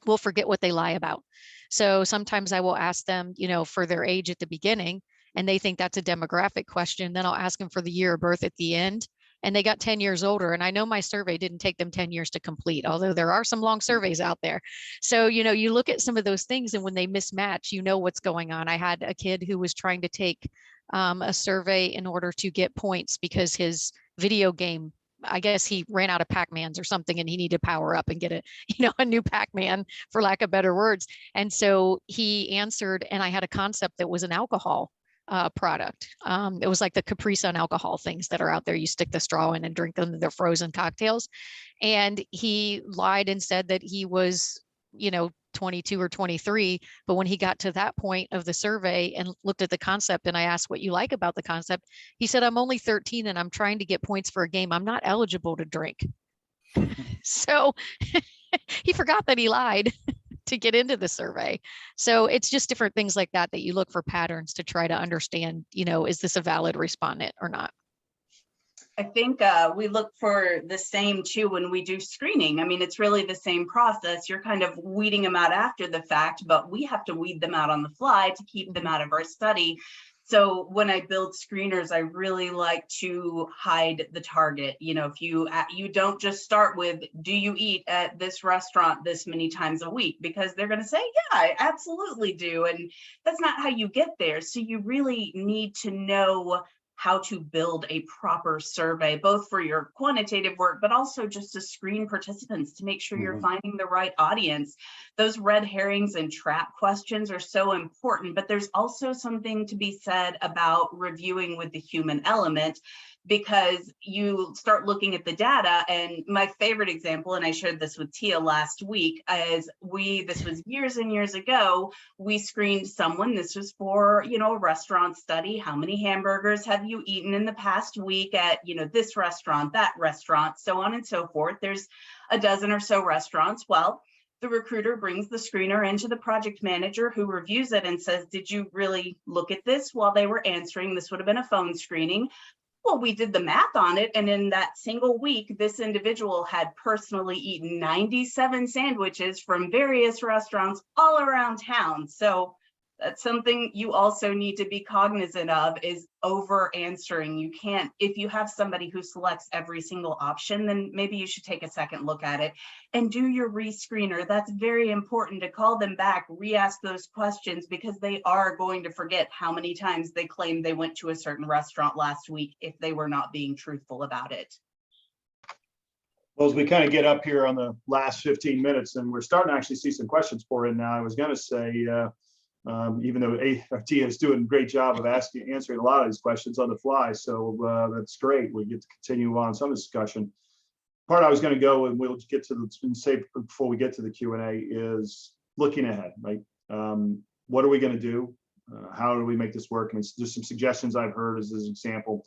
will forget what they lie about. So sometimes I will ask them, you know, for their age at the beginning, and they think that's a demographic question. Then I'll ask them for the year of birth at the end, and they got 10 years older. And I know my survey didn't take them 10 years to complete, although there are some long surveys out there. So, you know, you look at some of those things, and when they mismatch, you know what's going on. I had a kid who was trying to take a survey in order to get points because his video game, I guess he ran out of Pac-Mans or something, and he needed to power up and get a, you know, a new Pac-Man, for lack of better words. And so he answered, and I had a concept that was an alcohol product. It was like the Capri Sun alcohol things that are out there. You stick the straw in and drink them. They're frozen cocktails. And he lied and said that he was, you know, 22 or 23. But when he got to that point of the survey and looked at the concept, and I asked what you like about the concept, he said, I'm only 13 and I'm trying to get points for a game. I'm not eligible to drink. So he forgot that he lied to get into the survey. So it's just different things like that, that you look for patterns to try to understand, you know, is this a valid respondent or not? I think we look for the same too when we do screening. I mean, it's really the same process. You're kind of weeding them out after the fact, but we have to weed them out on the fly to keep them out of our study. So when I build screeners, I really like to hide the target. You know, if you don't just start with, do you eat at this restaurant this many times a week? Because they're going to say, yeah, I absolutely do. And that's not how you get there. So you really need to know how to build a proper survey, both for your quantitative work, but also just to screen participants to make sure you're finding the right audience. Those red herrings and trap questions are so important, but there's also something to be said about reviewing with the human element, because you start looking at the data. And my favorite example, and I shared this with Tia last week, is this was years and years ago, we screened someone. This was for, you know, a restaurant study. How many hamburgers have you eaten in the past week at, you know, this restaurant, that restaurant, so on and so forth. There's a dozen or so restaurants. Well, the recruiter brings the screener into the project manager, who reviews it and says, did you really look at this while they were answering? This would have been a phone screening. Well, we did the math on it, and in that single week, this individual had personally eaten 97 sandwiches from various restaurants all around town. So that's something you also need to be cognizant of, is over answering. You can't, if you have somebody who selects every single option, then maybe you should take a second look at it and do your rescreener. That's very important, to call them back, re-ask those questions, because they are going to forget how many times they claimed they went to a certain restaurant last week if they were not being truthful about it. Well, as we kind of get up here on the last 15 minutes, and we're starting to actually see some questions pour in now, I was going to say, even though Tia is doing a great job of answering a lot of these questions on the fly, so that's great. We get to continue on some discussion. Part I was going to go, and we'll get to the say before we get to the Q&A, is looking ahead, right? What are we going to do? How do we make this work? I mean, just some suggestions I've heard as an example.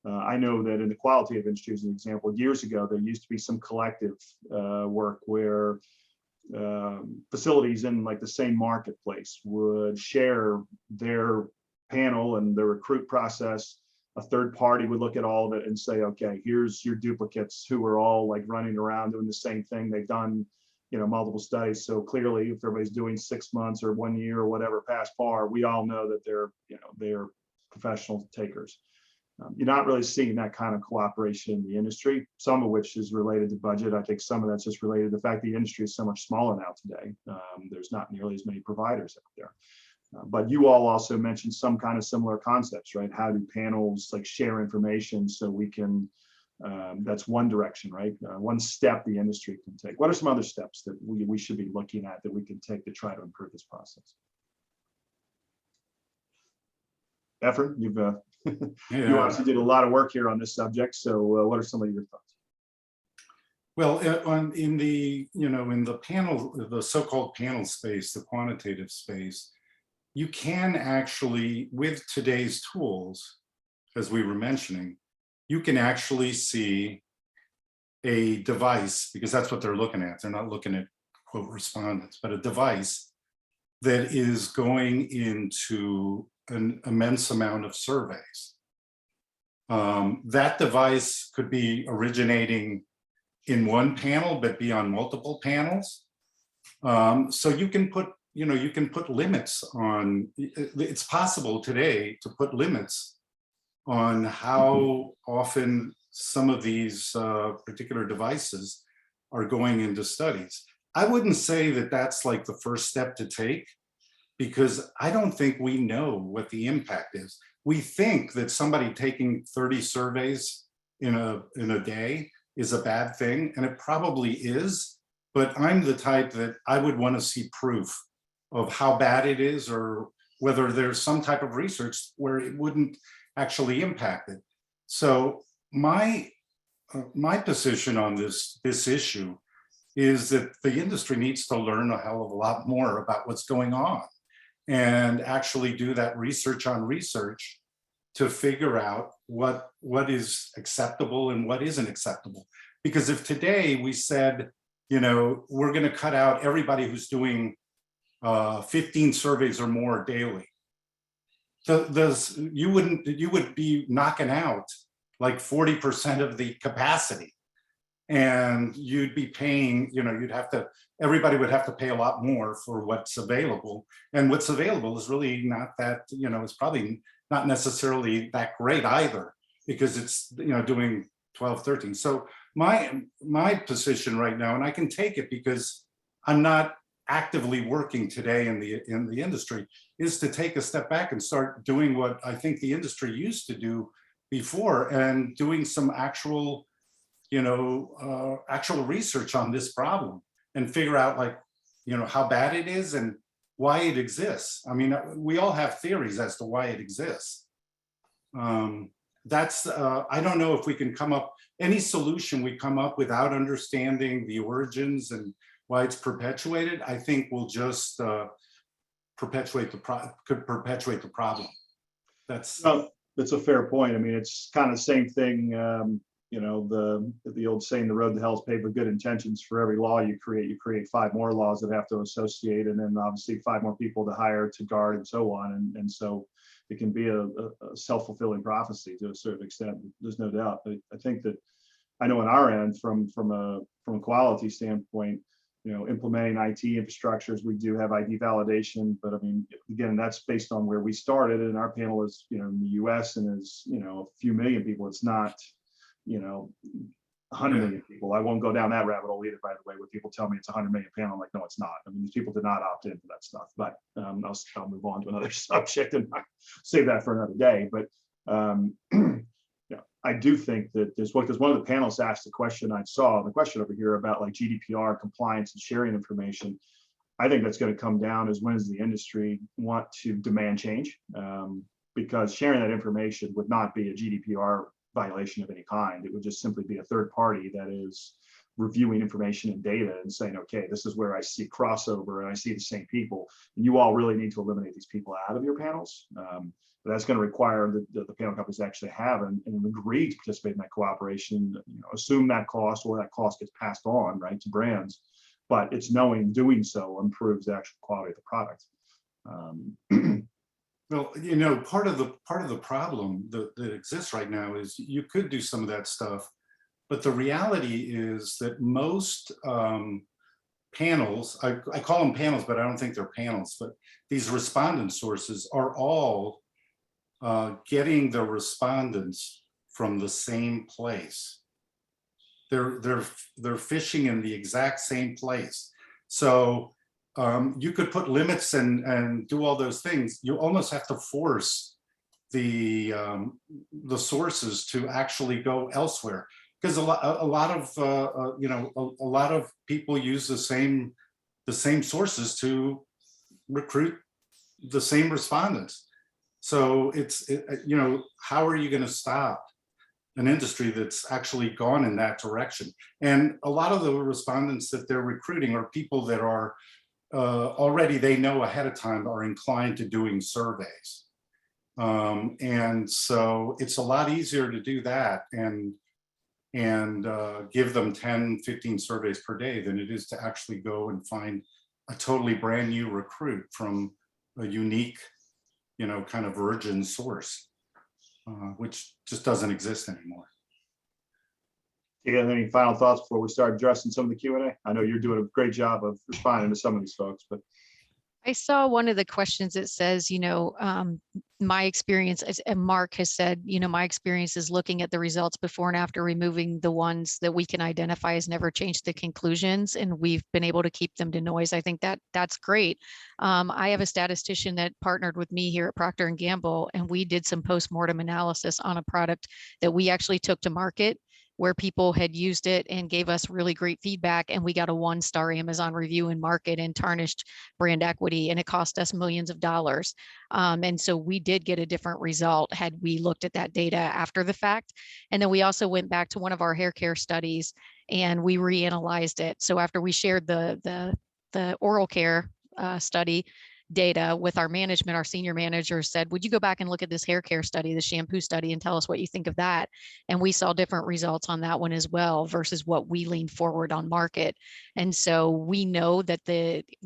I know that in the qualitative industry, as an example, years ago, there used to be some collective work where facilities in like the same marketplace would share their panel and the recruit process. A third party would look at all of it and say, okay, here's your duplicates who are all like running around doing the same thing. They've done, you know, multiple studies. So clearly, if everybody's doing 6 months or 1 year or whatever past par, we all know that they're, you know, they're professional takers. You're not really seeing that kind of cooperation in the industry, some of which is related to budget. I think some of that's just related to the fact the industry is so much smaller now today. There's not nearly as many providers out there. But you all also mentioned some kind of similar concepts, right? How do panels like share information so we can, that's one direction, right? One step the industry can take. What are some other steps that we should be looking at that we can take to try to improve this process? Efren, you've you obviously did a lot of work here on this subject. So what are some of your thoughts? Well, in the, you know, in the panel, the so-called panel space, the quantitative space, you can actually, with today's tools, as we were mentioning, you can actually see a device, because that's what they're looking at. They're not looking at quote respondents, but a device that is going into an immense amount of surveys. That device could be originating in one panel, but be on multiple panels. So you can put, you can put limits on, it's possible today to put limits on how often some of these particular devices are going into studies. I wouldn't say that that's like the first step to take, because I don't think we know what the impact is. We think that somebody taking 30 surveys in a day is a bad thing, and it probably is, but I'm the type that I would want to see proof of how bad it is, or whether there's some type of research where it wouldn't actually impact it. So my position on this issue is that the industry needs to learn a hell of a lot more about what's going on, and actually do that research on research to figure out what is acceptable and what isn't acceptable. Because if today we said, we're going to cut out everybody who's doing 15 surveys or more daily, you would be knocking out like 40% of the capacity, and you'd be paying, everybody would have to pay a lot more for what's available, and what's available is really not that, it's probably not necessarily that great either, because it's doing 12, 13. So my position right now, and I can take it because I'm not actively working today in the industry, is to take a step back and start doing what I think the industry used to do before, and doing some actual research on this problem, and figure out how bad it is and why it exists. I mean, we all have theories as to why it exists. I don't know if we can come up, any solution we come up without understanding the origins and why it's perpetuated, I think will just perpetuate the problem. That's a fair point. I mean, it's kind of the same thing. The old saying, the road to hell is paved with good intentions. For every law you create 5 more laws that have to associate, and then obviously 5 more people to hire, to guard, and so on. And so it can be a self-fulfilling prophecy to a certain extent. There's no doubt. But I think that, I know on our end, from a quality standpoint, implementing IT infrastructures, we do have ID validation, but I mean, again, that's based on where we started, and our panel is, in the US, and is, a few million people. It's not, 100 million people. I won't go down that rabbit hole either, by the way, where people tell me it's 100 million panel. I'm like, no, it's not. I mean, these people did not opt in for that stuff, but I'll move on to another subject and save that for another day. But I do think that there's one of the panelists asked the question, the question over here about like GDPR compliance and sharing information. I think that's going to come down as, when does the industry want to demand change? Because sharing that information would not be a GDPR violation of any kind. It would just simply be a third party that is reviewing information and data and saying, okay, this is where I see crossover and I see the same people, and you all really need to eliminate these people out of your panels. But that's going to require the panel companies to actually have and agree to participate in that cooperation, assume that cost, or that cost gets passed on, right, to brands. But it's knowing doing so improves the actual quality of the product. Well, part of the problem that exists right now is you could do some of that stuff, but the reality is that most panels, I call them panels, but I don't think they're panels, but these respondent sources are all getting the respondents from the same place. They're fishing in the exact same place. So you could put limits and do all those things. You almost have to force the sources to actually go elsewhere, because a lot of people use the same sources to recruit the same respondents. So how are you going to stop an industry that's actually gone in that direction? And a lot of the respondents that they're recruiting are people that are already, they know ahead of time, are inclined to doing surveys. And so it's a lot easier to do that and give them 10, 15 surveys per day than it is to actually go and find a totally brand new recruit from a unique, kind of virgin source, which just doesn't exist anymore. You got any final thoughts before we start addressing some of the Q&A? I know you're doing a great job of responding to some of these folks, but. I saw one of the questions that says, my experience, and Mark has said, my experience is looking at the results before and after, removing the ones that we can identify as never changed the conclusions, and we've been able to keep them to noise. I think that's great. I have a statistician that partnered with me here at Procter & Gamble, and we did some postmortem analysis on a product that we actually took to market, where people had used it and gave us really great feedback. And we got a 1-star Amazon review in market and tarnished brand equity, and it cost us millions of dollars. And so we did get a different result had we looked at that data after the fact. And then we also went back to one of our hair care studies and we reanalyzed it. So after we shared the oral care study data with our management, our senior manager said, would you go back and look at this hair care study, the shampoo study, and tell us what you think of that? And we saw different results on that one as well versus what we leaned forward on market. And so we know that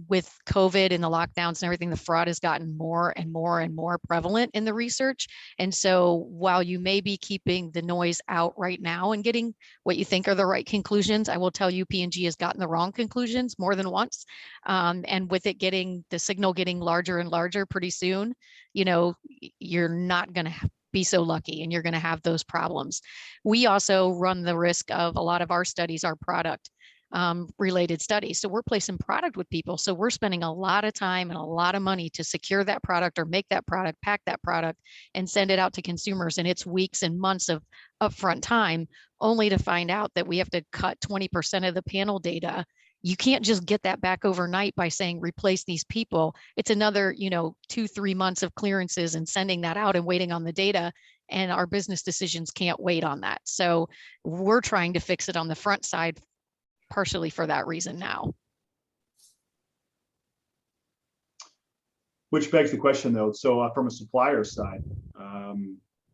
with COVID and the lockdowns and everything, the fraud has gotten more and more and more prevalent in the research. And so while you may be keeping the noise out right now and getting what you think are the right conclusions, I will tell you P&G has gotten the wrong conclusions more than once. And with it the signal getting larger and larger pretty soon, you're not going to be so lucky and you're going to have those problems. We also run the risk of a lot of our studies are product related studies. So we're placing product with people. So we're spending a lot of time and a lot of money to secure that product or make that product, pack that product and send it out to consumers. And it's weeks and months of upfront time, only to find out that we have to cut 20% of the panel data. You can't just get that back overnight by saying replace these people. It's another, 2-3 months of clearances and sending that out and waiting on the data. And our business decisions can't wait on that. So we're trying to fix it on the front side, partially for that reason now. Which begs the question though, so from a supplier side,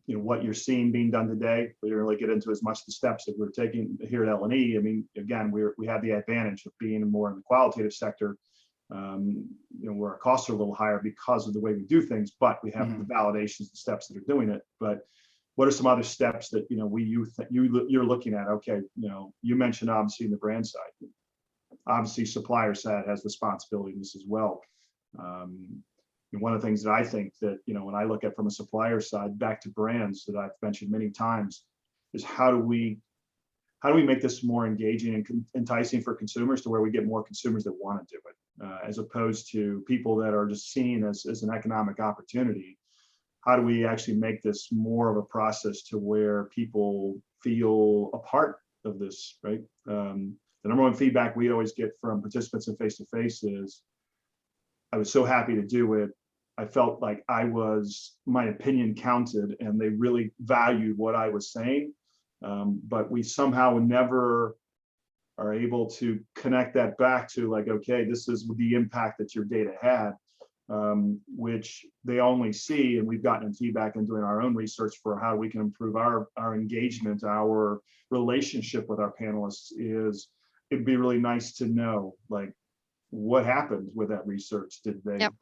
what you're seeing being done today, we didn't really get into as much the steps that we're taking here at L&E. I mean, again, we have the advantage of being more in the qualitative sector, where our costs are a little higher because of the way we do things, but we have the validations, the steps that are doing it. But what are some other steps that, you're looking at? Okay, you mentioned obviously in the brand side, obviously supplier side has responsibility in this as well. One of the things that I think that, when I look at from a supplier side back to brands that I've mentioned many times is how do we make this more engaging and enticing for consumers to where we get more consumers that want to do it, as opposed to people that are just seen as an economic opportunity. How do we actually make this more of a process to where people feel a part of this, right? The number one feedback we always get from participants in face-to-face is, I was so happy to do it. I felt like my opinion counted and they really valued what I was saying. But we somehow never are able to connect that back to like, okay, this is the impact that your data had, which they only see. And we've gotten feedback and doing our own research for how we can improve our engagement, our relationship with our panelists is, it'd be really nice to know, like, what happened with that research? Did they? Yep.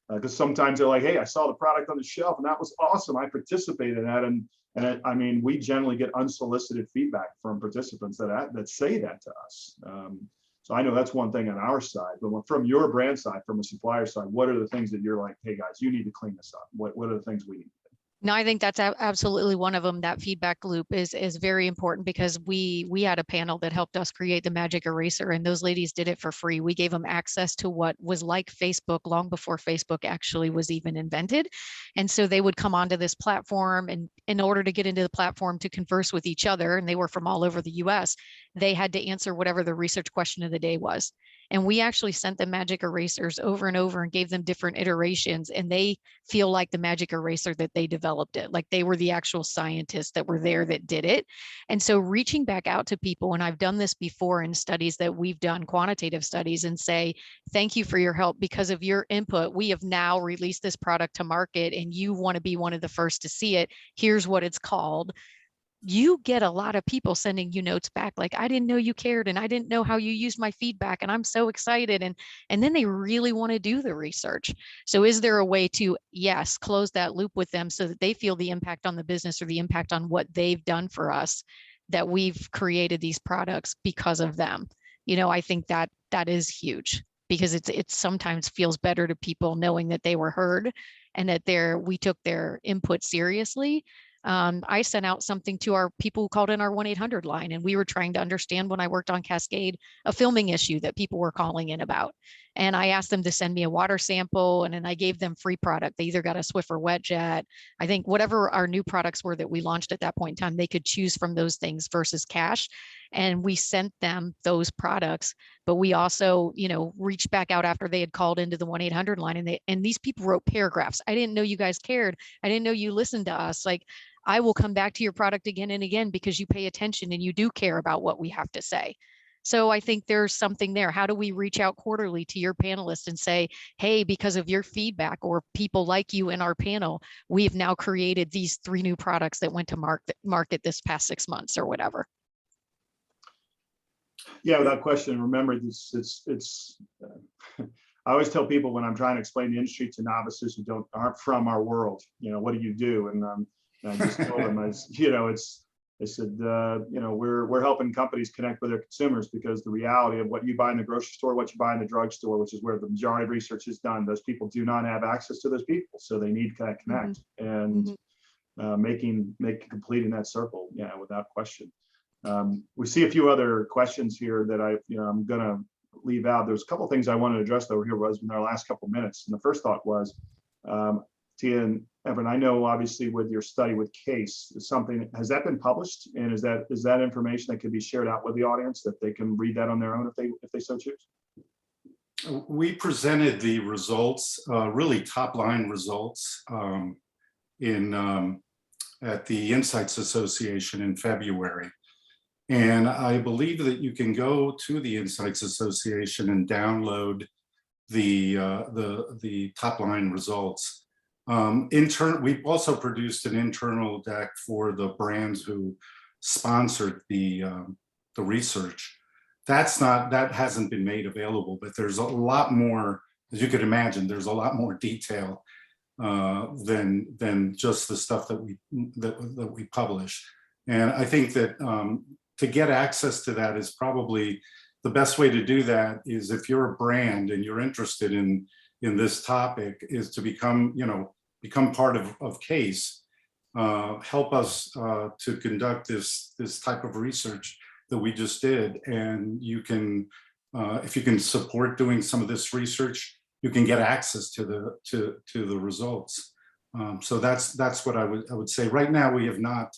Because sometimes they're like, hey, I saw the product on the shelf and that was awesome. I participated in that. And we generally get unsolicited feedback from participants that say that to us. So I know that's one thing on our side, but from your brand side, from a supplier side, what are the things that you're like, hey guys, you need to clean this up? What are the things we need? No, I think that's absolutely one of them. That feedback loop is very important because we had a panel that helped us create the magic eraser, and those ladies did it for free. We gave them access to what was like Facebook long before Facebook actually was even invented. And so they would come onto this platform, and in order to get into the platform to converse with each other, and they were from all over the US, they had to answer whatever the research question of the day was. And we actually sent them magic erasers over and over and gave them different iterations. And they feel like the magic eraser that they developed it, like they were the actual scientists that were there that did it. And so reaching back out to people, and I've done this before in studies that we've done, quantitative studies, and say, thank you for your help. Because of your input, we have now released this product to market, and you want to be one of the first to see it. Here's what it's called. You get a lot of people sending you notes back like, I didn't know you cared, and I didn't know how you used my feedback, and I'm so excited. And then they really want to do the research. So is there a way to, yes, close that loop with them so that they feel the impact on the business or the impact on what they've done for us, that we've created these products because of them? I think that is huge, because it sometimes feels better to people knowing that they were heard and that we took their input seriously. I sent out something to our people who called in our 1-800 line, and we were trying to understand, when I worked on Cascade, a filming issue that people were calling in about. And I asked them to send me a water sample, and then I gave them free product. They either got a Swiffer wet jet, I think whatever our new products were that we launched at that point in time, they could choose from those things versus cash. And we sent them those products, but we also, reached back out after they had called into the 1-800 line, and these people wrote paragraphs. I didn't know you guys cared. I didn't know you listened to us. Like, I will come back to your product again and again because you pay attention and you do care about what we have to say. So I think there's something there. How do we reach out quarterly to your panelists and say, hey, because of your feedback or people like you in our panel, we've now created these 3 new products that went to market this past 6 months or whatever. Yeah, without question. Remember, I always tell people when I'm trying to explain the industry to novices who aren't from our world, what do you do? And I just told them, I said, we're helping companies connect with their consumers, because the reality of what you buy in the grocery store, what you buy in the drugstore, which is where the majority of research is done, those people do not have access to those people. So they need to connect and completing that circle. Yeah, without question. We see a few other questions here that I'm going to leave out. There's a couple of things I wanted to address though here was in our last couple of minutes. And the first thought was, Tia and Evan, I know obviously with your study with CASE, has that been published? And is that information that can be shared out with the audience, that they can read that on their own if they so choose? We presented the results, really top line results, at the Insights Association in February. And I believe that you can go to the Insights Association and download the top line results. We've also produced an internal deck for the brands who sponsored the research. That hasn't been made available, but there's a lot more, as you could imagine, there's a lot more detail than just the stuff that we publish. And I think that to get access to that is probably the best way to do that is, if you're a brand and you're interested in this topic, is to become part of CASE, help us to conduct this type of research that we just did. And you can, if you can support doing some of this research, you can get access to the results. So that's what I would say. Right now, we have not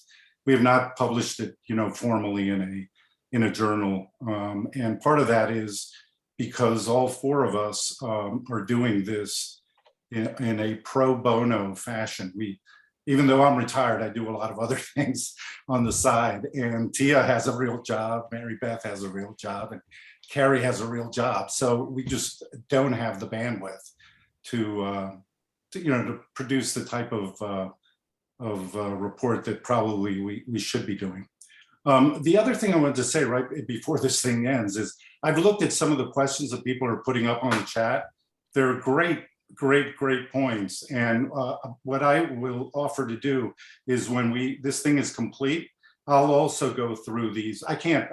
published it, formally in a journal, and part of that is because all 4 of us are doing this in a pro bono fashion. Even though I'm retired, I do a lot of other things on the side, and Tia has a real job, Mary Beth has a real job, and Carrie has a real job. So we just don't have the bandwidth to produce the type of report that probably we should be doing. The other thing I wanted to say right before this thing ends is I've looked at some of the questions that people are putting up on the chat. They're great points. And what I will offer to do is when this thing is complete, I'll also go through these. I can't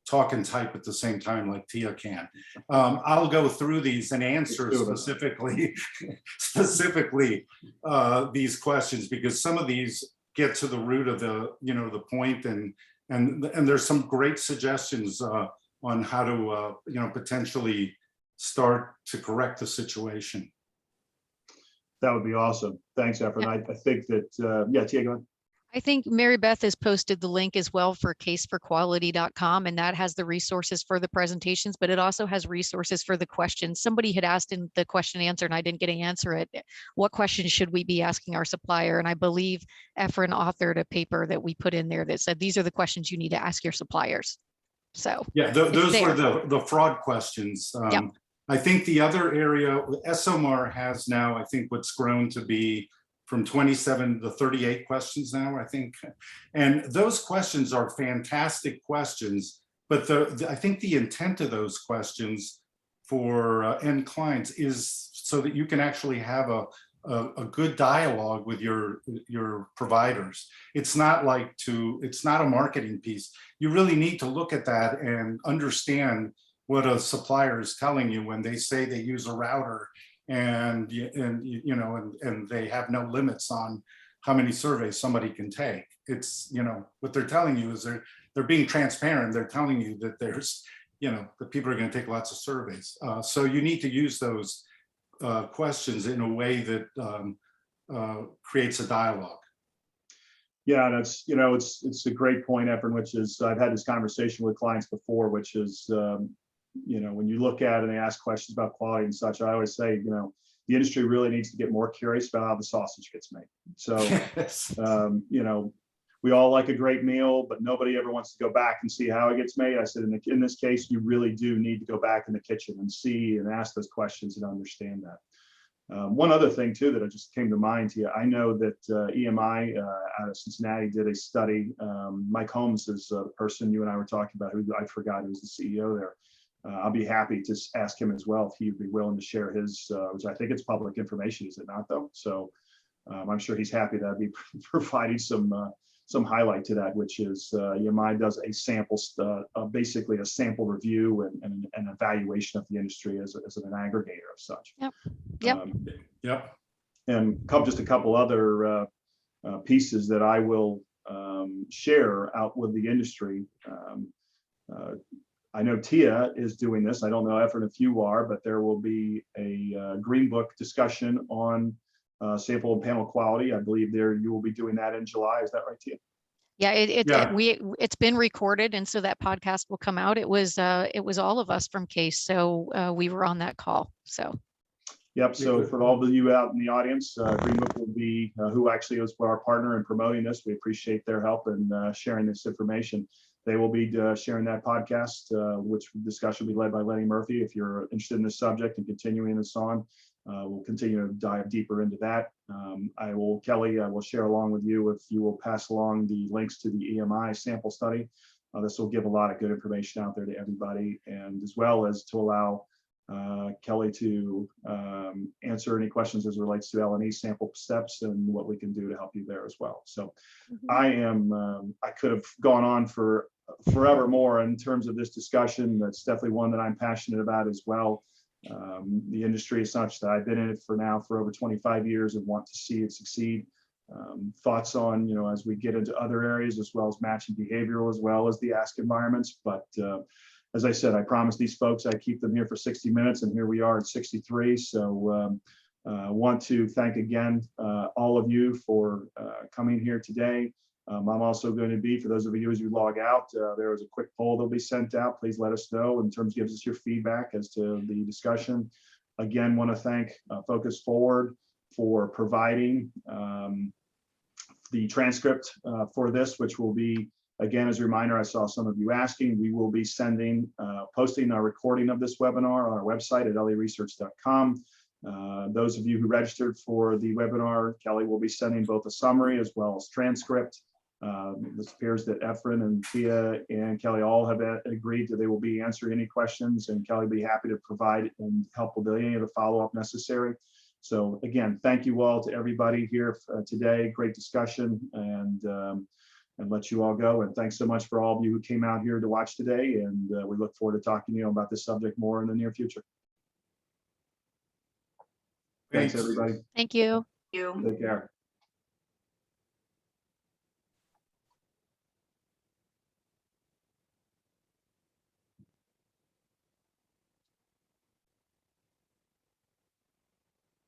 talk and type at the same time like Tia can. I'll go through these and answer specifically these questions, because some of these get to the root of the point, and there's some great suggestions on how to potentially start to correct the situation. That would be awesome. Thanks, Efren. I think that, Tia, go ahead. I think Mary Beth has posted the link as well for caseforquality.com, and that has the resources for the presentations, but it also has resources for the questions. Somebody had asked in the question and answer, and I didn't get to answer it. What questions should we be asking our supplier? And I believe Efren authored a paper that we put in there that said, these are the questions you need to ask your suppliers. So yeah, those were the fraud questions. Yep. I think the other area, SOMAR has now, I think what's grown to be from 27 to 38 questions now, I think. And those questions are fantastic questions, but I think the intent of those questions for end clients is so that you can actually have a good dialogue with your providers. It's not like it's not a marketing piece. You really need to look at that and understand what a supplier is telling you when they say they use a router and they have no limits on how many surveys somebody can take. It's, what they're telling you is they're being transparent. They're telling you that there's, that people are going to take lots of surveys. So you need to use those questions in a way that creates a dialogue. Yeah, that's, it's a great point, Efren, which is, I've had this conversation with clients before, which is, when you look at and they ask questions about quality and such, I always say, the industry really needs to get more curious about how the sausage gets made. So, we all like a great meal, but nobody ever wants to go back and see how it gets made. I said, in this case, you really do need to go back in the kitchen and see and ask those questions and understand that. One other thing too that just came to mind to you, I know that EMI out of Cincinnati did a study. Mike Holmes is the person you and I were talking about, who I forgot who's the CEO there. I'll be happy to ask him as well if he'd be willing to share his, which I think it's public information, is it not though? So I'm sure he's happy that I'd be providing some highlight to that, which is EMI does a sample, basically a sample review and an evaluation of the industry as an aggregator of such. Yep. Yep. Yep. And just a couple other pieces that I will share out with the industry. I know Tia is doing this. I don't know, Efren, if you are, but there will be a Green Book discussion on sample and panel quality. I believe you will be doing that in July. Is that right, Tia? Yeah, it's been recorded, and so that podcast will come out. It was all of us from Case, so we were on that call. So. Yep. So for all of you out in the audience, Green Book will be who actually is our partner in promoting this. We appreciate their help in sharing this information. They will be sharing that podcast, which discussion will be led by Lenny Murphy. If you're interested in this subject and continuing this on, we'll continue to dive deeper into that. Kelly, I will share along with you if you will pass along the links to the EMI sample study. This will give a lot of good information out there to everybody, and as well as to allow Kelly to answer any questions as it relates to L&E sample steps and what we can do to help you there as well. So I could have gone on for forever more in terms of this discussion. That's definitely one that I'm passionate about as well. The industry is such that I've been in it for over 25 years and want to see it succeed. Thoughts on, as we get into other areas, as well as matching behavioral, as well as the ask environments. But as I said, I promised these folks I'd keep them here for 60 minutes, and here we are at 63. So I want to thank again all of you for coming here today. I'm also going to be, for those of you as you log out, there is a quick poll that'll be sent out. Please let us know in terms of gives us your feedback as to the discussion. Again, want to thank Focus Forward for providing the transcript for this, which will be, again, as a reminder, I saw some of you asking, we will be posting a recording of this webinar on our website at leresearch.com. Those of you who registered for the webinar, Kelly will be sending both a summary as well as transcript. It appears that Efren and Tia and Kelly all have agreed that they will be answering any questions, and Kelly will be happy to provide and help with any of the follow-up necessary. So again, thank you all to everybody here today. Great discussion, and let you all go. And thanks so much for all of you who came out here to watch today. And we look forward to talking to you about this subject more in the near future. Thanks, everybody. Thank you. Take care.